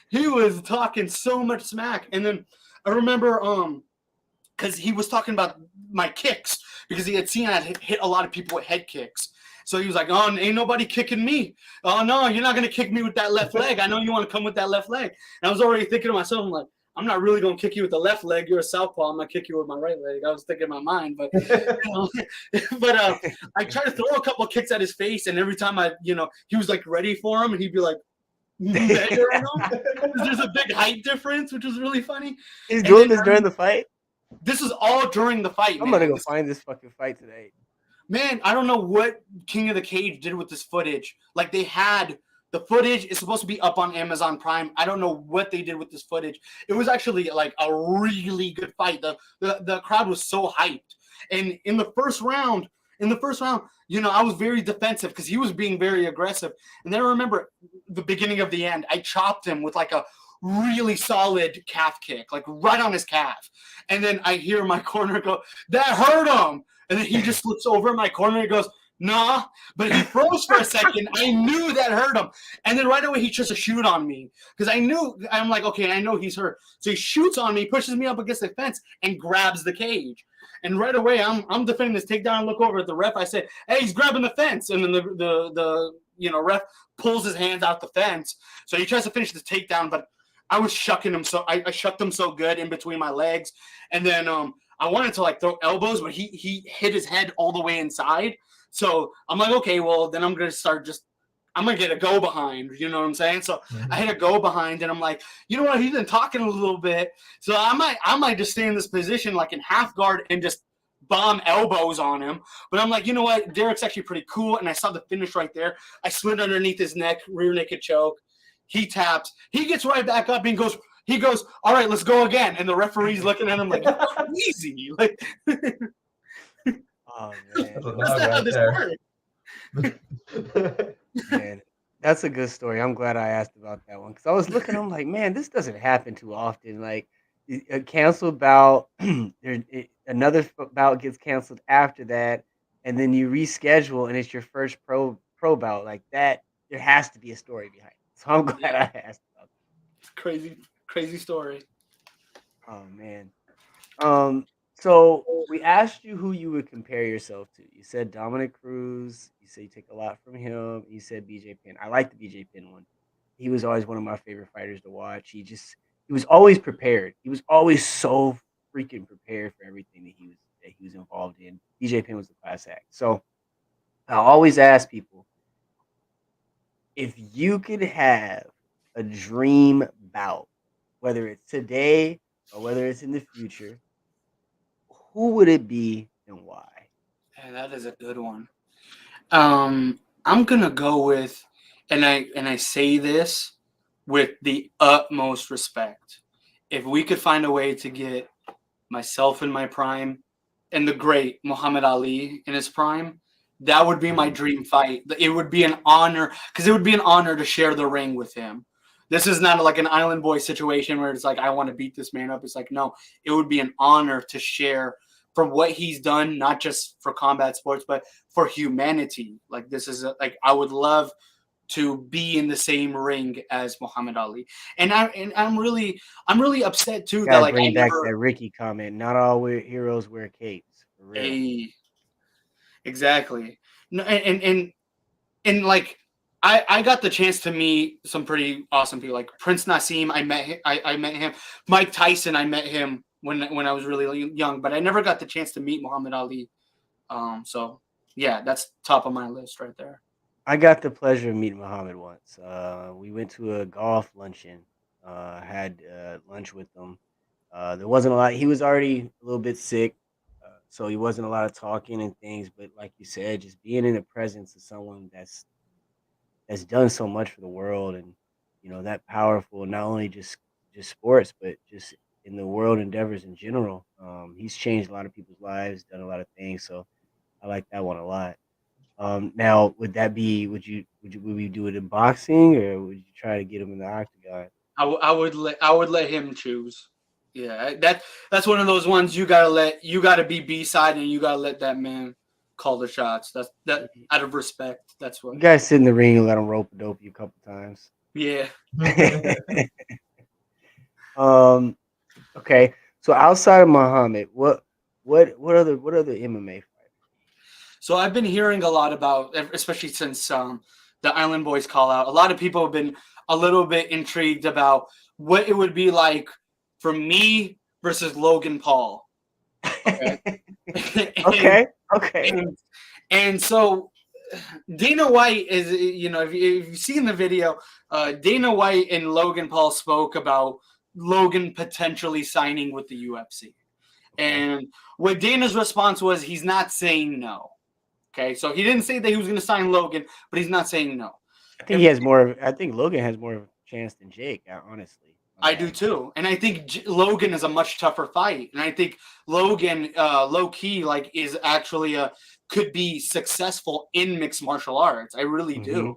he was talking so much smack. And then I remember because he was talking about my kicks because he had seen I hit a lot of people with head kicks. So he was like, "Oh, ain't nobody kicking me. Oh no, you're not gonna kick me with that left leg. I know you want to come with that left leg." And I was already thinking to myself, I'm like, I'm not really gonna kick you with the left leg. You're a southpaw. I'm gonna kick you with my right leg. I was thinking in my mind, but I tried to throw a couple of kicks at his face, and every time he was like ready for him, and he'd be like, measuring him. There's a big height difference, which was really funny. He's doing this during the fight. This is all during the fight. I'm gonna go find this fucking fight today. Man, I don't know what King of the Cage did with this footage. Like they had the footage is supposed to be up on Amazon Prime. I don't know what they did with this footage. It was actually like a really good fight. The crowd was so hyped. And in the first round, I was very defensive because he was being very aggressive. And then I remember the beginning of the end, I chopped him with like a really solid calf kick, like right on his calf. And then I hear my corner go, "That hurt him." And then he just flips over in my corner and goes, "Nah." But he froze for a second. I knew that hurt him. And then right away he tries to shoot on me. Because I'm like, okay, I know he's hurt. So he shoots on me, pushes me up against the fence, and grabs the cage. And right away I'm defending this takedown. I look over at the ref. I said, "Hey, he's grabbing the fence." And then the ref pulls his hands out the fence. So he tries to finish the takedown, but I was shucking him I shucked him so good in between my legs. And then I wanted to like throw elbows, but he hit his head all the way inside. So I'm like, okay, well then I'm gonna get a go behind. You know what I'm saying? So I hit a go behind, and I'm like, you know what? He's been talking a little bit, so I might just stay in this position like in half guard and just bomb elbows on him. But I'm like, you know what? Derek's actually pretty cool, and I saw the finish right there. I slid underneath his neck, rear naked choke. He taps. He gets right back up and he goes, "All right, let's go again." And the referee's looking at him like, "Easy." Like, oh man, that's not how this works. Man, that's a good story. I'm glad I asked about that one because I was looking. I'm like, man, this doesn't happen too often. Like a canceled bout, another bout gets canceled after that, and then you reschedule, and it's your first pro bout like that. There has to be a story behind it. So I'm glad I asked about that. Crazy story. Oh man. So we asked you who you would compare yourself to. You said Dominic Cruz. You said you take a lot from him. You said BJ Penn. I like the BJ Penn one. He was always one of my favorite fighters to watch. He was always prepared. He was always so freaking prepared for everything that he was involved in. BJ Penn was the class act. So I always ask people, if you could have a dream bout, whether it's today or whether it's in the future, who would it be and why? Yeah, that is a good one. I'm gonna go with, and I say this with the utmost respect. If we could find a way to get myself in my prime and the great Muhammad Ali in his prime, that would be my dream fight. It would be an honor, because it would be an honor to share the ring with him. This is not like an Island Boy situation where it's like, I want to beat this man up. It's like, no, it would be an honor to share from what he's done, not just for combat sports, but for humanity. Like this is like, I would love to be in the same ring as Muhammad Ali. And I'm really upset too that Gotta like I bring back never that Ricky comment. Not all heroes wear capes. For real. exactly. No, and like I got the chance to meet some pretty awesome people like Prince Nassim. I met him. I met him. Mike Tyson. I met him when I was really young, but I never got the chance to meet Muhammad Ali. So yeah, that's top of my list right there. I got the pleasure of meeting Muhammad once. We went to a golf luncheon. Had lunch with him. There wasn't a lot. He was already a little bit sick, so he wasn't a lot of talking and things. But like you said, just being in the presence of someone that's done so much for the world, and that powerful, not only just sports, but just in the world endeavors in general. He's changed a lot of people's lives, done a lot of things. So I like that one a lot. Now, would we do it in boxing, or would you try to get him in the octagon? I would let him choose. Yeah, that's one of those ones you gotta be B-side and you gotta let that man call the shots. That out of respect. That's what. You guys sit in the ring and let him rope a dope you a couple times. Yeah. Okay. So outside of Muhammad, what other MMA fighters? So I've been hearing a lot about, especially since the Island Boys call out. A lot of people have been a little bit intrigued about what it would be like for me versus Logan Paul. Okay. Okay. And so Dana White is, if you've seen the video, Dana White and Logan Paul spoke about Logan potentially signing with the UFC. And what Dana's response was, he's not saying no. Okay, so he didn't say that he was going to sign Logan, but he's not saying no. I think Logan has more of a chance than Jake, honestly. I do too, and I think Logan is a much tougher fight, and I think Logan, low key, like is actually could be successful in mixed martial arts. I really do,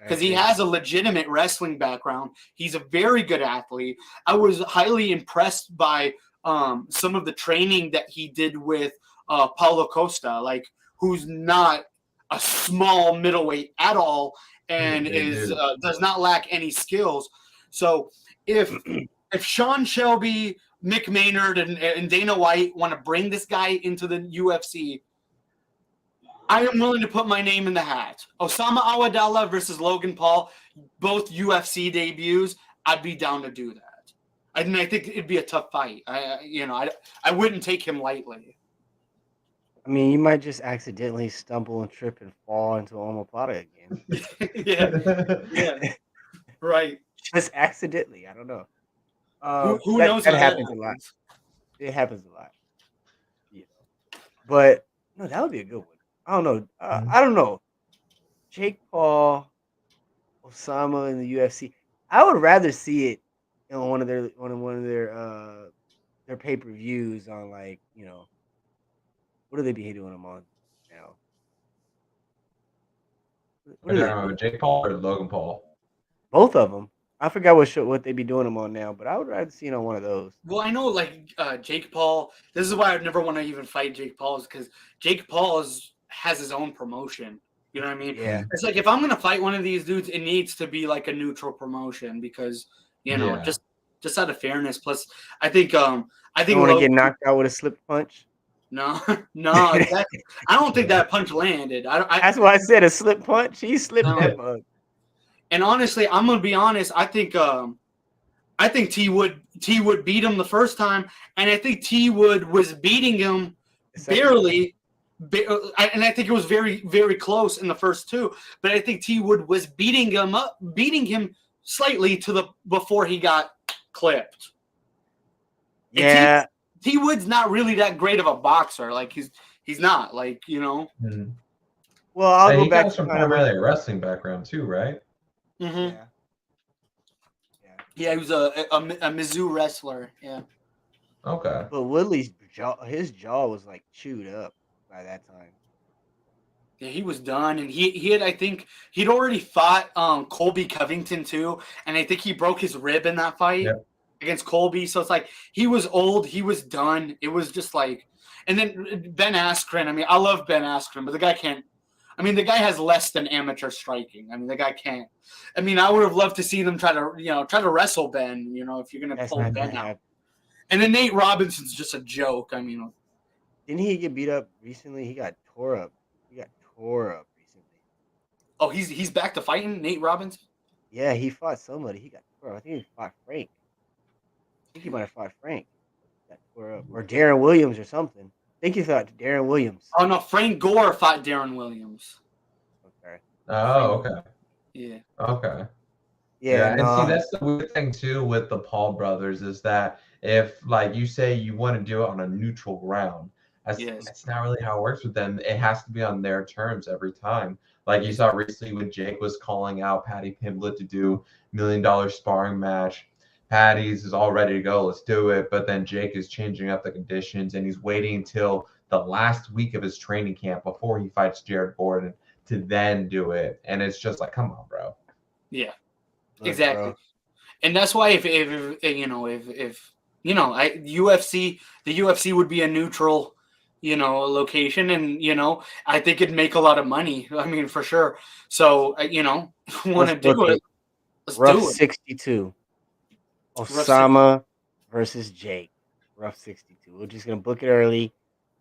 because he has a legitimate wrestling background. He's a very good athlete. I was highly impressed by some of the training that he did with Paulo Costa, like who's not a small middleweight at all, and does not lack any skills. So if Sean Shelby, Mick Maynard, and Dana White want to bring this guy into the UFC, I am willing to put my name in the hat. Osama Awadalla versus Logan Paul, both UFC debuts. I'd be down to do that. I think it'd be a tough fight. I wouldn't take him lightly. I mean, you might just accidentally stumble and trip and fall into Omoplata again. Yeah. Right. Just accidentally. I don't know. Who knows? That happens a lot. It happens a lot. But no, that would be a good one. I don't know. I don't know. Jake Paul, Osama in the UFC. I would rather see it on one of their pay-per-views on what do they be doing them on now? Jake Paul or Logan Paul? Both of them. I forgot what they be doing them on now, but I would rather see it on one of those. Well, I know Jake Paul. This is why I'd never want to even fight Jake Paul, is because Jake Paul has his own promotion. You know what I mean? Yeah. It's like if I'm gonna fight one of these dudes, it needs to be like a neutral promotion because just out of fairness. Plus, I think want to get knocked out with a slip punch. No, I don't think that punch landed. That's why I said a slip punch. He slipped that punch. And honestly, I'm gonna be honest. I think T Wood beat him the first time, and I think T Wood was beating him barely. And I think it was very, very close in the first two. But I think T Wood was beating him slightly before he got clipped. Yeah. T Wood's not really that great of a boxer. Like he's not like, Mm-hmm. Well, I'll go back to from primarily a wrestling background too, right? Mm-hmm. Yeah, he was a Mizzou wrestler. Yeah. Okay. But Woodley's jaw was like chewed up by that time. Yeah, he was done, and he had, I think he'd already fought Colby Covington too, and I think he broke his rib in that fight against Colby. So it's like he was old, he was done. It was just like, and then Ben Askren. I mean, I love Ben Askren, but the guy can't. I mean, the guy has less than amateur striking. I mean, the guy can't. I mean, I would have loved to see them try to wrestle Ben. If you're gonna That's pull not Ben gonna out. happen. And then Nate Robinson's just a joke. I mean, Didn't he get beat up recently? He got tore up. Recently. oh, he's back to fighting Nate Robinson. Yeah, he fought somebody. He got tore up. I think he fought Frank. I think he might have fought Frank. Got tore up. Or Darren Williams or something. I think he fought Darren Williams. Oh no, Frank Gore fought Darren Williams. Okay. Oh, okay. Yeah. Okay. Yeah, and see, that's the weird thing too with the Paul brothers is that if, like you say, you want to do it on a neutral ground, that's not really how it works with them. It has to be on their terms every time. Like you saw recently when Jake was calling out Patty Pimblett to do $1 million sparring match. Patty's is all ready to go. Let's do it. But then Jake is changing up the conditions and he's waiting until the last week of his training camp before he fights Jared Gordon to then do it. And it's just like, come on, bro. Yeah. Look, exactly. Bro. And that's why if the UFC would be a neutral, location, and I think it'd make a lot of money. I mean, for sure. So want to do it. Let's Rough do it. 62. Osama versus Jake. Rough 62. We're just gonna book it early.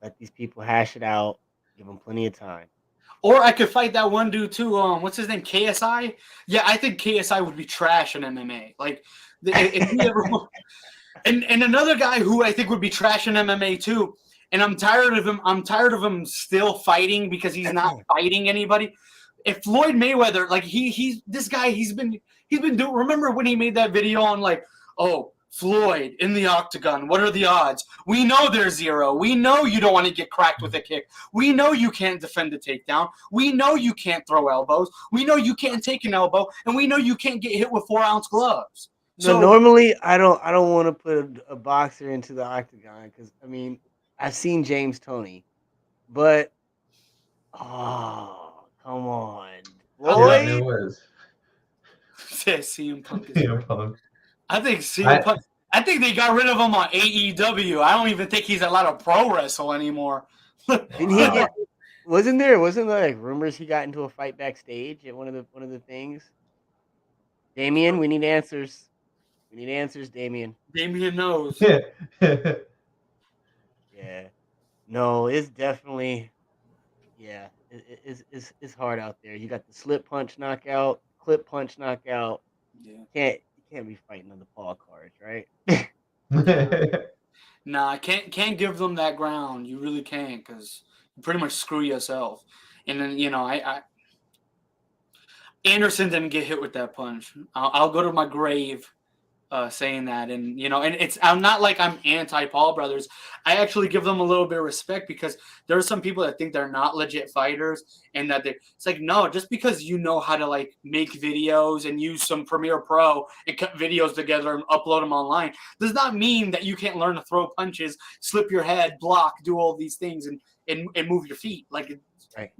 Let these people hash it out. Give them plenty of time. Or I could fight that one dude too. What's his name? KSI. Yeah, I think KSI would be trash in MMA. Like, if he ever. And another guy who I think would be trash in MMA too. And I'm tired of him. I'm tired of him still fighting because he's not fighting anybody. If Floyd Mayweather, like he's been doing. Remember when he made that video on like, oh, Floyd in the octagon, what are the odds? We know they're 0. We know you don't want to get cracked with a kick. We know you can't defend a takedown. We know you can't throw elbows. We know you can't take an elbow, and we know you can't get hit with 4-ounce gloves. So normally I don't want to put a boxer into the octagon because I mean I've seen James Toney, but come on, Floyd. Yeah, it was. CM Punk. CM Punk. I think CM Punk. I think they got rid of him on AEW. I don't even think he's allowed to pro wrestle anymore. Didn't he get? Wasn't there like rumors he got into a fight backstage at one of the things? Damien, we need answers. We need answers, Damien. Damien knows. Yeah. No, it's definitely. Yeah, it's hard out there. You got the slip punch knockout, clip punch knockout. Yeah. You can't be fighting on the Paul cards, right? Nah, can't give them that ground. You really can't because you pretty much screw yourself. And then I Anderson didn't get hit with that punch. I'll go to my grave saying that, and I'm not like I'm anti Paul brothers. I actually give them a little bit of respect because there are some people that think they're not legit fighters, and that it's like, no, just because you know how to like make videos and use some Premiere Pro and cut videos together and upload them online does not mean that you can't learn to throw punches, slip your head, block, do all these things, and move your feet. Like, right.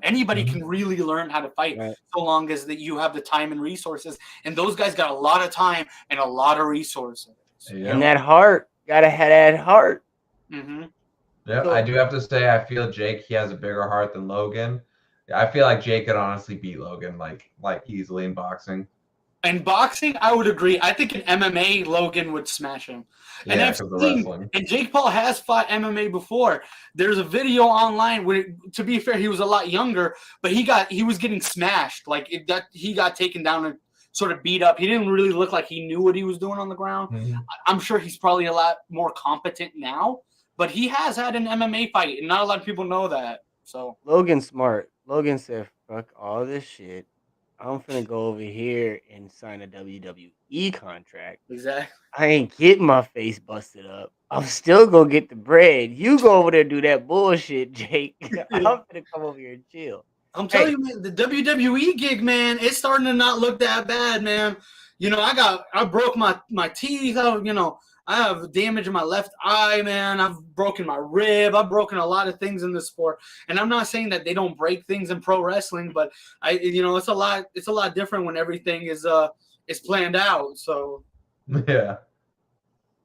Anybody can really learn how to fight, right, so long as that you have the time and resources. And those guys got a lot of time and a lot of resources. Yeah. And that heart, gotta have that heart. Mm-hmm. Yeah, so, I do have to say, I feel Jake, he has a bigger heart than Logan. I feel like Jake could honestly beat Logan like easily in boxing. In boxing, I would agree. I think in MMA, Logan would smash him. Yeah, because of wrestling. And Jake Paul has fought MMA before. There's a video online where, to be fair, he was a lot younger, but he was getting smashed. Like he got taken down and sort of beat up. He didn't really look like he knew what he was doing on the ground. Mm-hmm. I'm sure he's probably a lot more competent now, but he has had an MMA fight, and not a lot of people know that. So Logan's smart. Logan said, "Fuck all this shit. I'm finna go over here and sign a WWE contract. Exactly. I ain't getting my face busted up. I'm still gonna get the bread. You go over there and do that bullshit, Jake. I'm finna come over here and chill." I'm telling you, man, the WWE gig, man, it's starting to not look that bad, man. I broke my teeth. I have damage in my left eye, man. I've broken my rib. I've broken a lot of things in this sport. And I'm not saying that they don't break things in pro wrestling, but it's a lot different when everything is planned out. So yeah.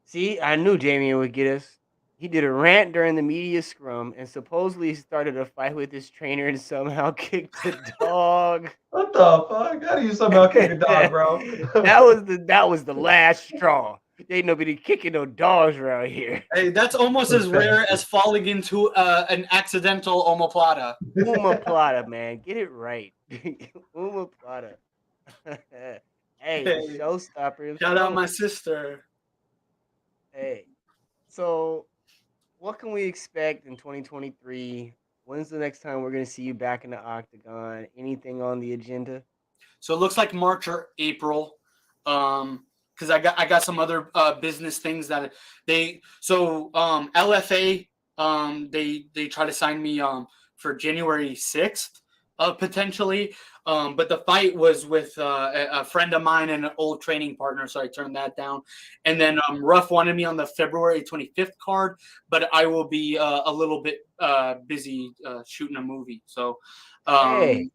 See, I knew Damien would get us. He did a rant during the media scrum and supposedly started a fight with his trainer and somehow kicked the dog. What the fuck? How do you somehow kick a dog, bro? that was the last straw. There ain't nobody kicking no dogs around here. Hey, that's almost as rare as falling into an accidental omoplata. Omoplata, man, get it right. Omoplata. Hey, the showstoppers. Shout out my sister. Hey, so what can we expect in 2023? When's the next time we're gonna see you back in the octagon? Anything on the agenda? So it looks like March or April. Because I got some other business things that LFA they try to sign me for January 6th potentially. But the fight was with a friend of mine and an old training partner, so I turned that down. And then Ruff wanted me on the February 25th card, but I will be a little bit busy shooting a movie. So, Hey.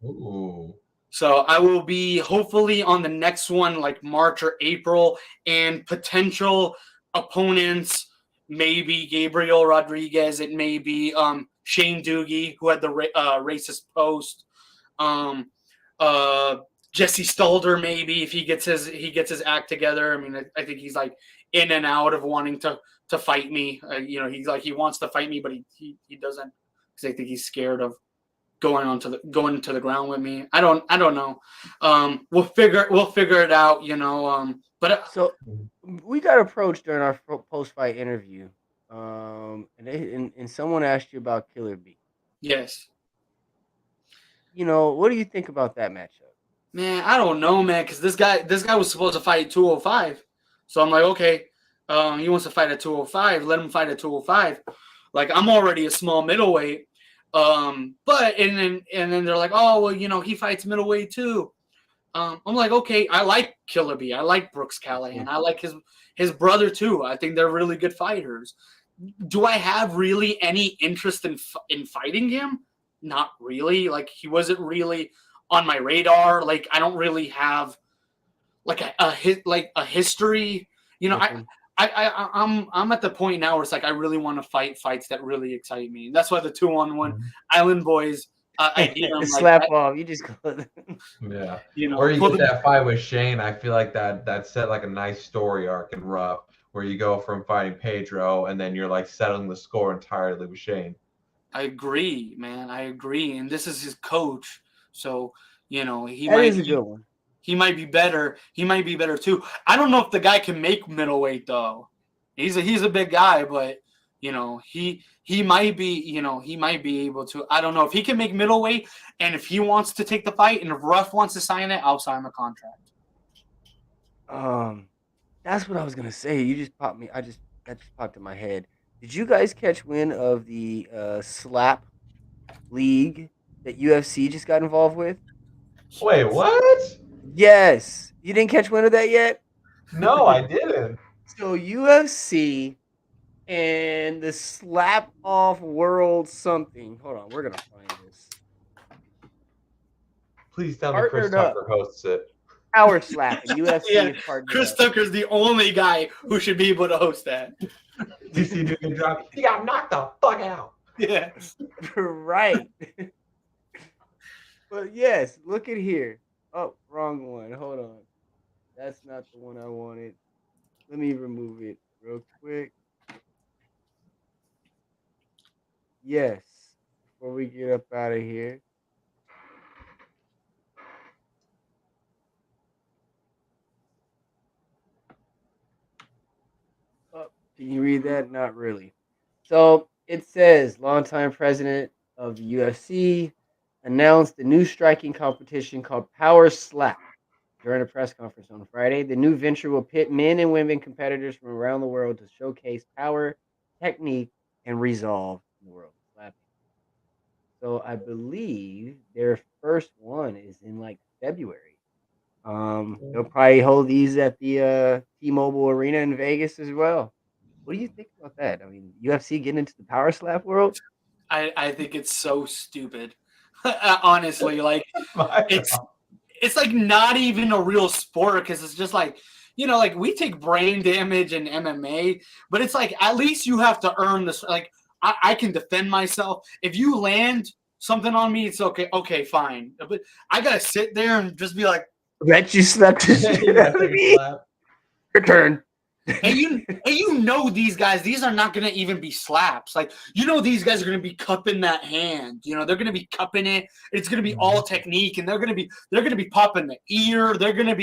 so I will be hopefully on the next one, like March or April, and potential opponents. Maybe Gabriel Rodriguez. It may be Shane Doogie, who had the racist post. Jesse Stalder, maybe if he gets his act together. I mean, I think he's like in and out of wanting to fight me. He's like he wants to fight me, but he doesn't because I think he's scared of going to the ground with me. I don't know. We'll figure it out. But so we got approached during our post fight interview, and someone asked you about Killer B. Yes. What do you think about that matchup? Man, I don't know, man, because this guy was supposed to fight at 205. So I'm like, okay, he wants to fight at 205. Let him fight at 205. Like, I'm already a small middleweight. But and then they're like, oh, well, he fights middleweight too. I'm like, okay, I like Killer B. I like Brooks Callahan. I like his brother too. I think they're really good fighters. Do I have really any interest in fighting him? Not really. Like, he wasn't really on my radar. Like, I don't really have like a history. I'm at the point now where it's like I really want to fight fights that really excite me. And that's why the 2-on-1 Island Boys. I beat them, slap off. You just go. Yeah. Or you get that fight with Shane. I feel like that set like a nice story arc in Rough, where you go from fighting Pedro and then you're like settling the score entirely with Shane. I agree, man. I agree. And this is his coach. So, he that might is a good one. He might be better. He might be better too. I don't know if the guy can make middleweight though. He's a big guy, but he might be, he might be able to. I don't know if he can make middleweight, and if he wants to take the fight, and if Ruff wants to sign it, I'll sign the contract. That's what I was gonna say. You just popped me. That just popped in my head. Did you guys catch wind of the slap league that UFC just got involved with? Wait, what? Yes. You didn't catch wind of that yet? No, I didn't. So UFC and the slap off world something. Hold on, we're gonna find this. Please tell me Chris Tucker hosts it. Power slap and UFC is partnered Chris up. Tucker's the only guy who should be able to host that. DC Dugan drop. He got knocked the fuck out. Yeah. Right. But yes, look at here. Oh, wrong one. Hold on. That's not the one I wanted. Let me remove it real quick. Yes. Before we get up out of here. Oh, can you read that? Not really. So it says, longtime president of the UFC announced a new striking competition called Power Slap during a press conference on Friday. The new venture will pit men and women competitors from around the world to showcase power, technique, and resolve in the world of slapping. So I believe their first one is in like February. They'll probably hold these at the T-Mobile Arena in Vegas as well. What do you think about that? I mean, UFC getting into the power slap world? I think it's so stupid. Honestly, like it's like not even a real sport because it's just like like we take brain damage in MMA, but it's like at least you have to earn this. Like I can defend myself. If you land something on me, it's okay. Okay, fine. But I gotta sit there and just be like, Bet you slept the shit You out gotta of take a me. slap. Your turn. and these guys, these are not gonna even be slaps. Like these guys are gonna be cupping that hand. They're gonna be cupping it. It's gonna be all technique, and they're gonna be popping the ear. They're gonna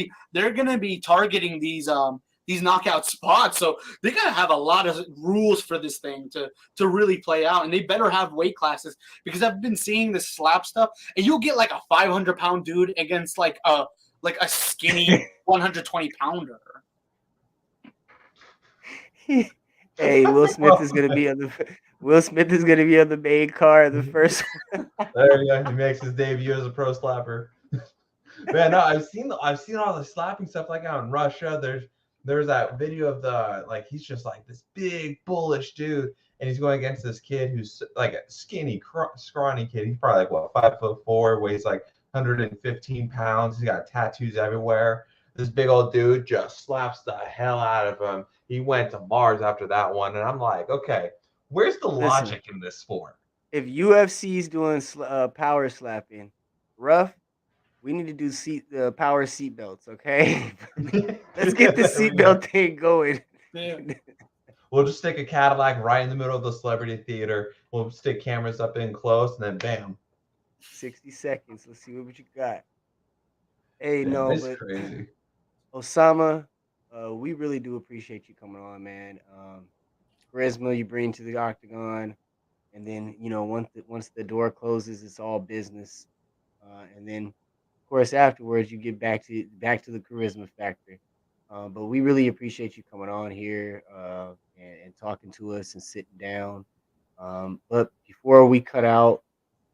be targeting these knockout spots. So they gotta have a lot of rules for this thing to really play out, and they better have weight classes because I've been seeing this slap stuff, and you'll get like a 500-pound dude against like a skinny 120 pounder. Hey, Will Smith is gonna be on the main card, the first one. There you go. He makes his debut as a pro slapper. Man, no, I've seen all the slapping stuff like out in Russia. There's that video of he's just like this big bullish dude, and he's going against this kid who's like a skinny, scrawny kid. He's probably like 5'4", weighs like 115 pounds. He's got tattoos everywhere. This big old dude just slaps the hell out of him. He went to Mars after that one, and I'm like, okay, where's the logic in this sport? If UFC's doing power slapping, rough, we need to do power seatbelts, okay? Let's get the seatbelt thing going. Yeah. We'll just stick a Cadillac right in the middle of the celebrity theater. We'll stick cameras up in close, and then bam. 60 seconds. Let's see what you got. Hey, Damn, no, it's but crazy. Osama, we really do appreciate you coming on, man. Charisma you bring to the octagon, and then once the door closes, it's all business, and then of course afterwards you get back to the charisma factor. But we really appreciate you coming on here and talking to us and sitting down. But before we cut out,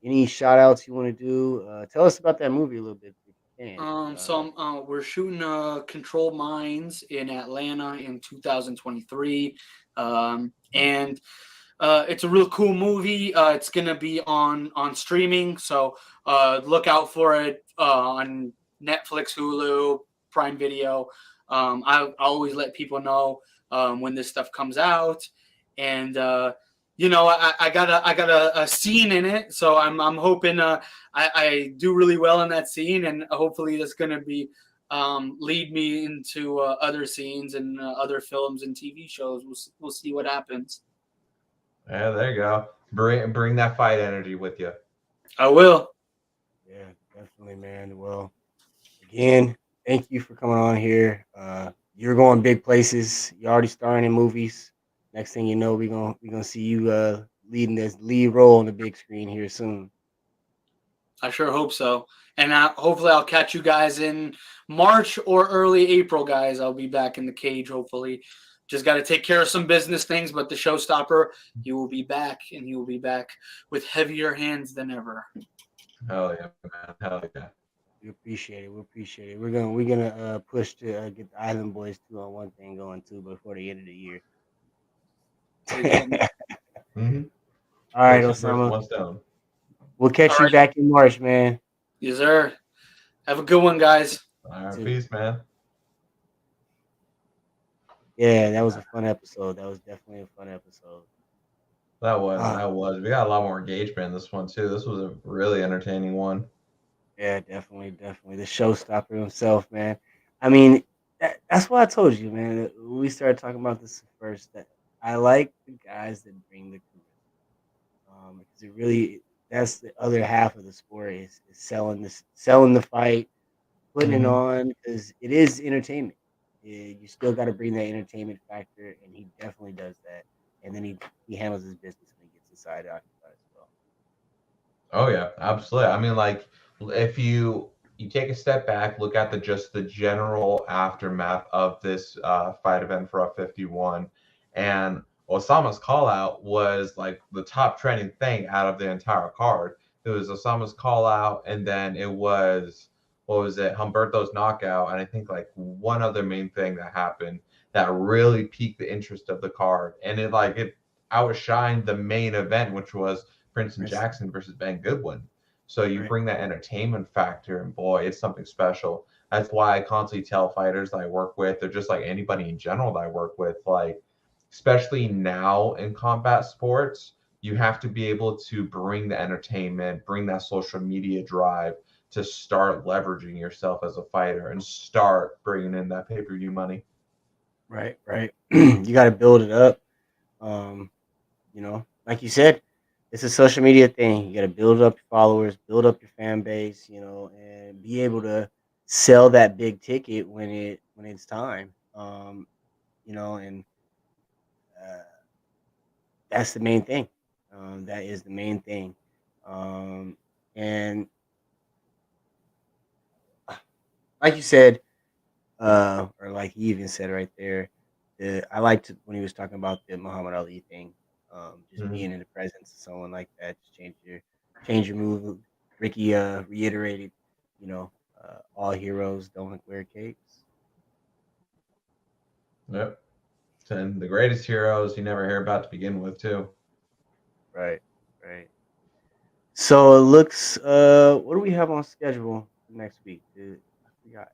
any shout outs you want to do? Tell us about that movie a little bit if you can. So we're shooting Controlled Minds in Atlanta in 2023, and it's a real cool movie. It's gonna be on streaming, so look out for it on Netflix, Hulu, Prime Video. I always let people know when this stuff comes out, and I got a scene in it, so I'm hoping I do really well in that scene, and hopefully that's gonna be lead me into other scenes and other films and TV shows. We'll see what happens. Yeah, there you go. Bring that fight energy with you. I will. Yeah, definitely, man. Well, again, thank you for coming on here. You're going big places. You're already starring in movies. Next thing you know, we're gonna see you leading this lead role on the big screen here soon. I sure hope so. And hopefully I'll catch you guys in March or early April, guys. I'll be back in the cage, hopefully. Just got to take care of some business things, but the showstopper, he will be back, and he will be back with heavier hands than ever. Hell yeah, man. Hell yeah. We appreciate it. We're gonna push to get the Island Boys 2-on-1 thing going too before the end of the year. Mm-hmm. All right, Osama. One stone. We'll catch you back in March, man. Yes, sir. Have a good one, guys. All right, peace, man. Yeah, that was a fun episode. That was definitely a fun episode. That was. We got a lot more engagement in this one too. This was a really entertaining one. Yeah, definitely. The showstopper himself, man. I mean, that's what I told you, man. When we started talking about this first, that I like the guys that bring the charisma. Because it really, that's the other half of the sport is selling the fight, putting it on, because it is entertainment. You still got to bring that entertainment factor, and he definitely does that. And then he handles his business when he gets inside occupied as well. Oh yeah, absolutely. I mean, like if you take a step back, look at the general aftermath of this fight event for 51, and Osama's call out was like the top trending thing out of the entire card. It was Osama's call out, and then it was what was it, Humberto's knockout, and I think like one other main thing that happened that really piqued the interest of the card, and it outshined the main event, which was Princeton Jackson versus Ben Goodwin. So you bring that entertainment factor, and boy, it's something special. That's why I constantly tell fighters that I work with, or just like anybody in general that I work with, like, especially now in combat sports, you have to be able to bring the entertainment, bring that social media drive to start leveraging yourself as a fighter and start bringing in that pay-per-view money. Right, right. You got to build it up. Um, like you said, it's a social media thing. You got to build up your followers, build up your fan base, and be able to sell that big ticket when it's time. And uh, that's the main thing. That is the main thing. And like you said, or like he even said right there, I liked when he was talking about the Muhammad Ali thing. Just Mhm. being in the presence of someone like that, just change your move. Ricky reiterated, all heroes don't wear capes. Yep. And the greatest heroes you never hear about to begin with, too. Right, right. So it looks. What do we have on schedule for next week? Dude, I forgot.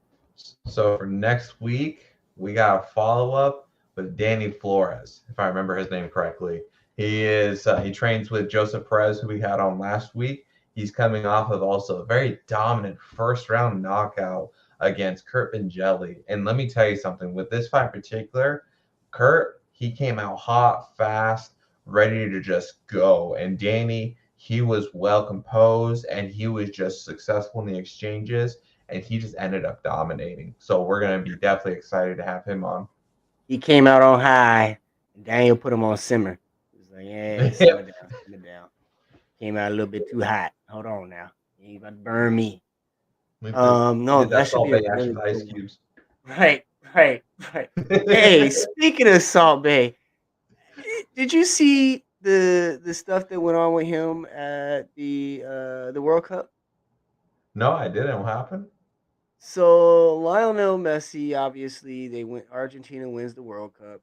So for next week, we got a follow up with Danny Flores, if I remember his name correctly. He trains with Joseph Perez, who we had on last week. He's coming off of also a very dominant first round knockout against Kurt Vangelli. And let me tell you something, with this fight in particular, Kurt, he came out hot, fast, ready to just go. And Danny, he was well composed and he was just successful in the exchanges and he just ended up dominating. So we're gonna be definitely excited to have him on. He came out on high, and Daniel put him on simmer. He was like, "Yeah, simmer Yep. down, simmer down." Came out a little bit too hot. Hold on now, you ain't about to burn me. He No, did that that should Salt be a Bay Ash really with ice good one. cubes. Right, right, right. Hey, speaking of Salt Bay, did you see the stuff that went on with him at the World Cup? No, I didn't. What happened? So Lionel Messi, obviously, they went. Argentina wins the World Cup,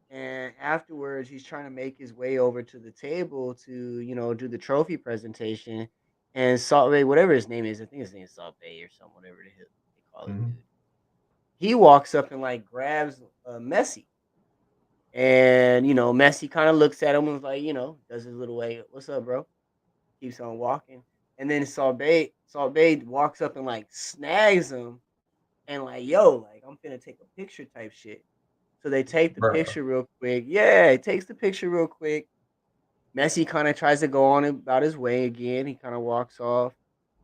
and afterwards, he's trying to make his way over to the table to do the trophy presentation. And Salt Bay, whatever his name is, I think his name is Salt Bay or something, whatever they call the Mhm. dude. He walks up and like grabs Messi. And Messi kind of looks at him and was like, does his little way, "What's up, bro?" Keeps on walking, and then Salt Bay walks up and like snags him, and like, "Yo, like I'm finna take a picture," type shit. So they take the Bro, picture real quick. Yeah, he takes the picture real quick. Messi kind of tries to go on about his way again. He kind of walks off.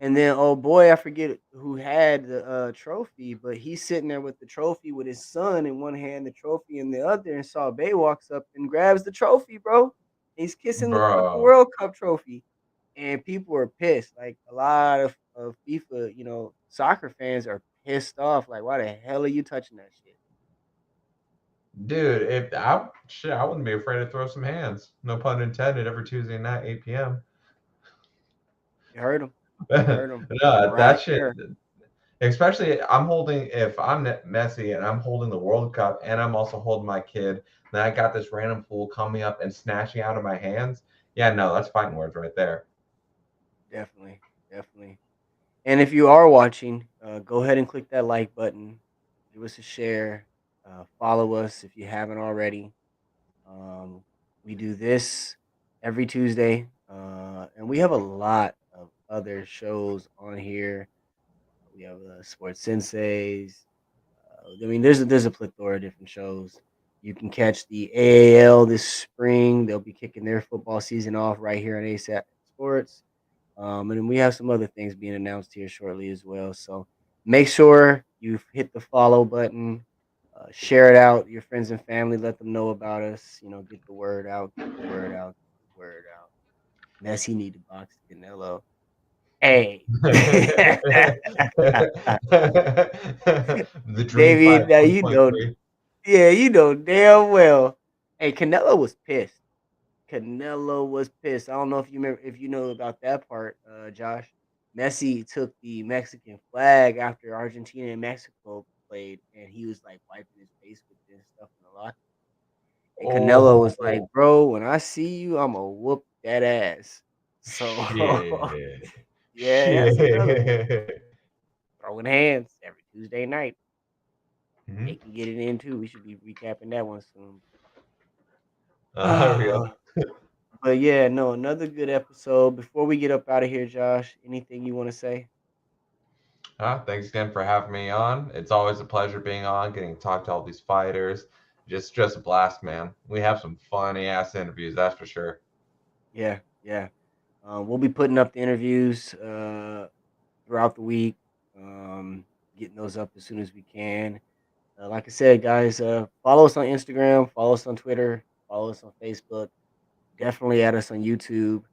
And then, oh boy, I forget who had the trophy, but he's sitting there with the trophy with his son in one hand, the trophy in the other. And Saul Bay walks up and grabs the trophy, bro. He's kissing the fucking bro, World Cup trophy. And people are pissed. Like a lot of FIFA, soccer fans are pissed off. Like, why the hell are you touching that shit? dude, if I shit, I wouldn't be afraid to throw some hands. No pun intended. Every Tuesday night, 8 p.m. You heard him. You heard him No, right that shit. there. Especially, if I'm Messi and I'm holding the World Cup and I'm also holding my kid, then I got this random fool coming up and snatching out of my hands. Yeah, no, that's fighting words right there. Definitely. Definitely. And if you are watching, go ahead and click that like button. Give us a share. Follow us if you haven't already. Um, we do this every Tuesday, and we have a lot of other shows on here. We have Sports Senseis. I mean, there's a plethora of different shows. You can catch the AAL this spring. They'll be kicking their football season off right here on ASAP Sports. And then we have some other things being announced here shortly as well. So make sure you hit the follow button, share it out, your friends and family, let them know about us. Get the word out, get the word out, get the word out. Messi need to box Canelo. Hey, The Dream David, Fight now you know, 2023. yeah, you know damn well. Hey, Canelo was pissed. Canelo was pissed. I don't know if you remember, if you know about that part, Josh. Messi took the Mexican flag after Argentina and Mexico played, and he was like wiping his face with it and stuff in the locker. And Canelo was like, Oh, "Bro, when I see you, I'm gonna whoop that ass." So shit. yeah, that's another one. Shit. Throwing hands every Tuesday night. Mhm. They can get it in too. We should be recapping that one soon. There we go. But yeah, no, another good episode. Before we get up out of here, Josh, anything you want to say? Thanks again for having me on. It's always a pleasure being on, getting to talk to all these fighters. Just a blast, man. We have some funny ass interviews, that's for sure. Yeah, yeah. We'll be putting up the interviews throughout the week, getting those up as soon as we can. Like I said, guys, follow us on Instagram, follow us on Twitter, follow us on Facebook. Definitely add us on YouTube.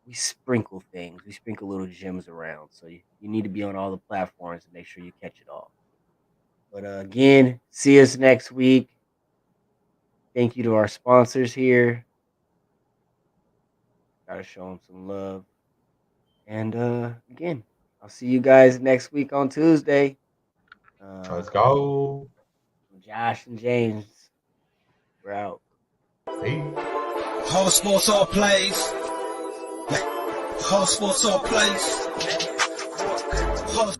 We sprinkle things. We sprinkle little gems around. So you need to be on all the platforms to make sure you catch it all. But again, see us next week. Thank you to our sponsors here. Gotta show them some love. And again, I'll see you guys next week on Tuesday. Let's go. Josh and James, we're out. See? Whole sports all plays. Whole sports all plays. Whole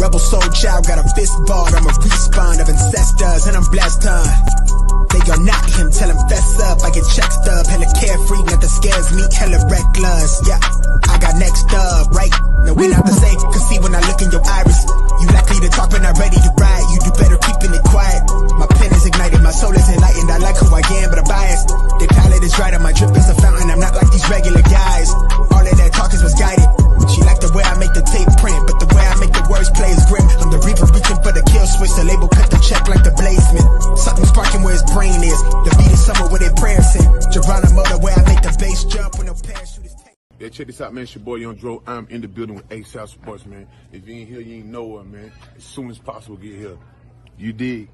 Rebel soul child got a fist balled. I'm a respawn of ancestors, and I'm blessed, They are not him, tell him fess up. I get checked up, hella carefree, nothing scares me, hella reckless. Yeah, I got next up, right? No, we not the same, cause see when I look in your iris, you likely to talk but not ready to ride. You do better keeping it quiet. My pen is ignited, my soul is enlightened. I like who I am, but I'm biased. The palette is right, and my drip is a fountain. I'm not like these regular guys. All of that talk is misguided. She like the way I make the tape print, but the way I make the words play is grim. I'm the reaper reaching for the kill switch. The label cut the check like the bladesman. Something sparking where his brain is. The beat is somewhere where they prayers in. Geronimo, the way I make the bass jump when no parachute is taken. Yeah, check this out, man. It's your boy Young Dro. I'm in the building with ASAP Sports, man. If you ain't here, you ain't know what, man. As soon as possible, get here. You dig?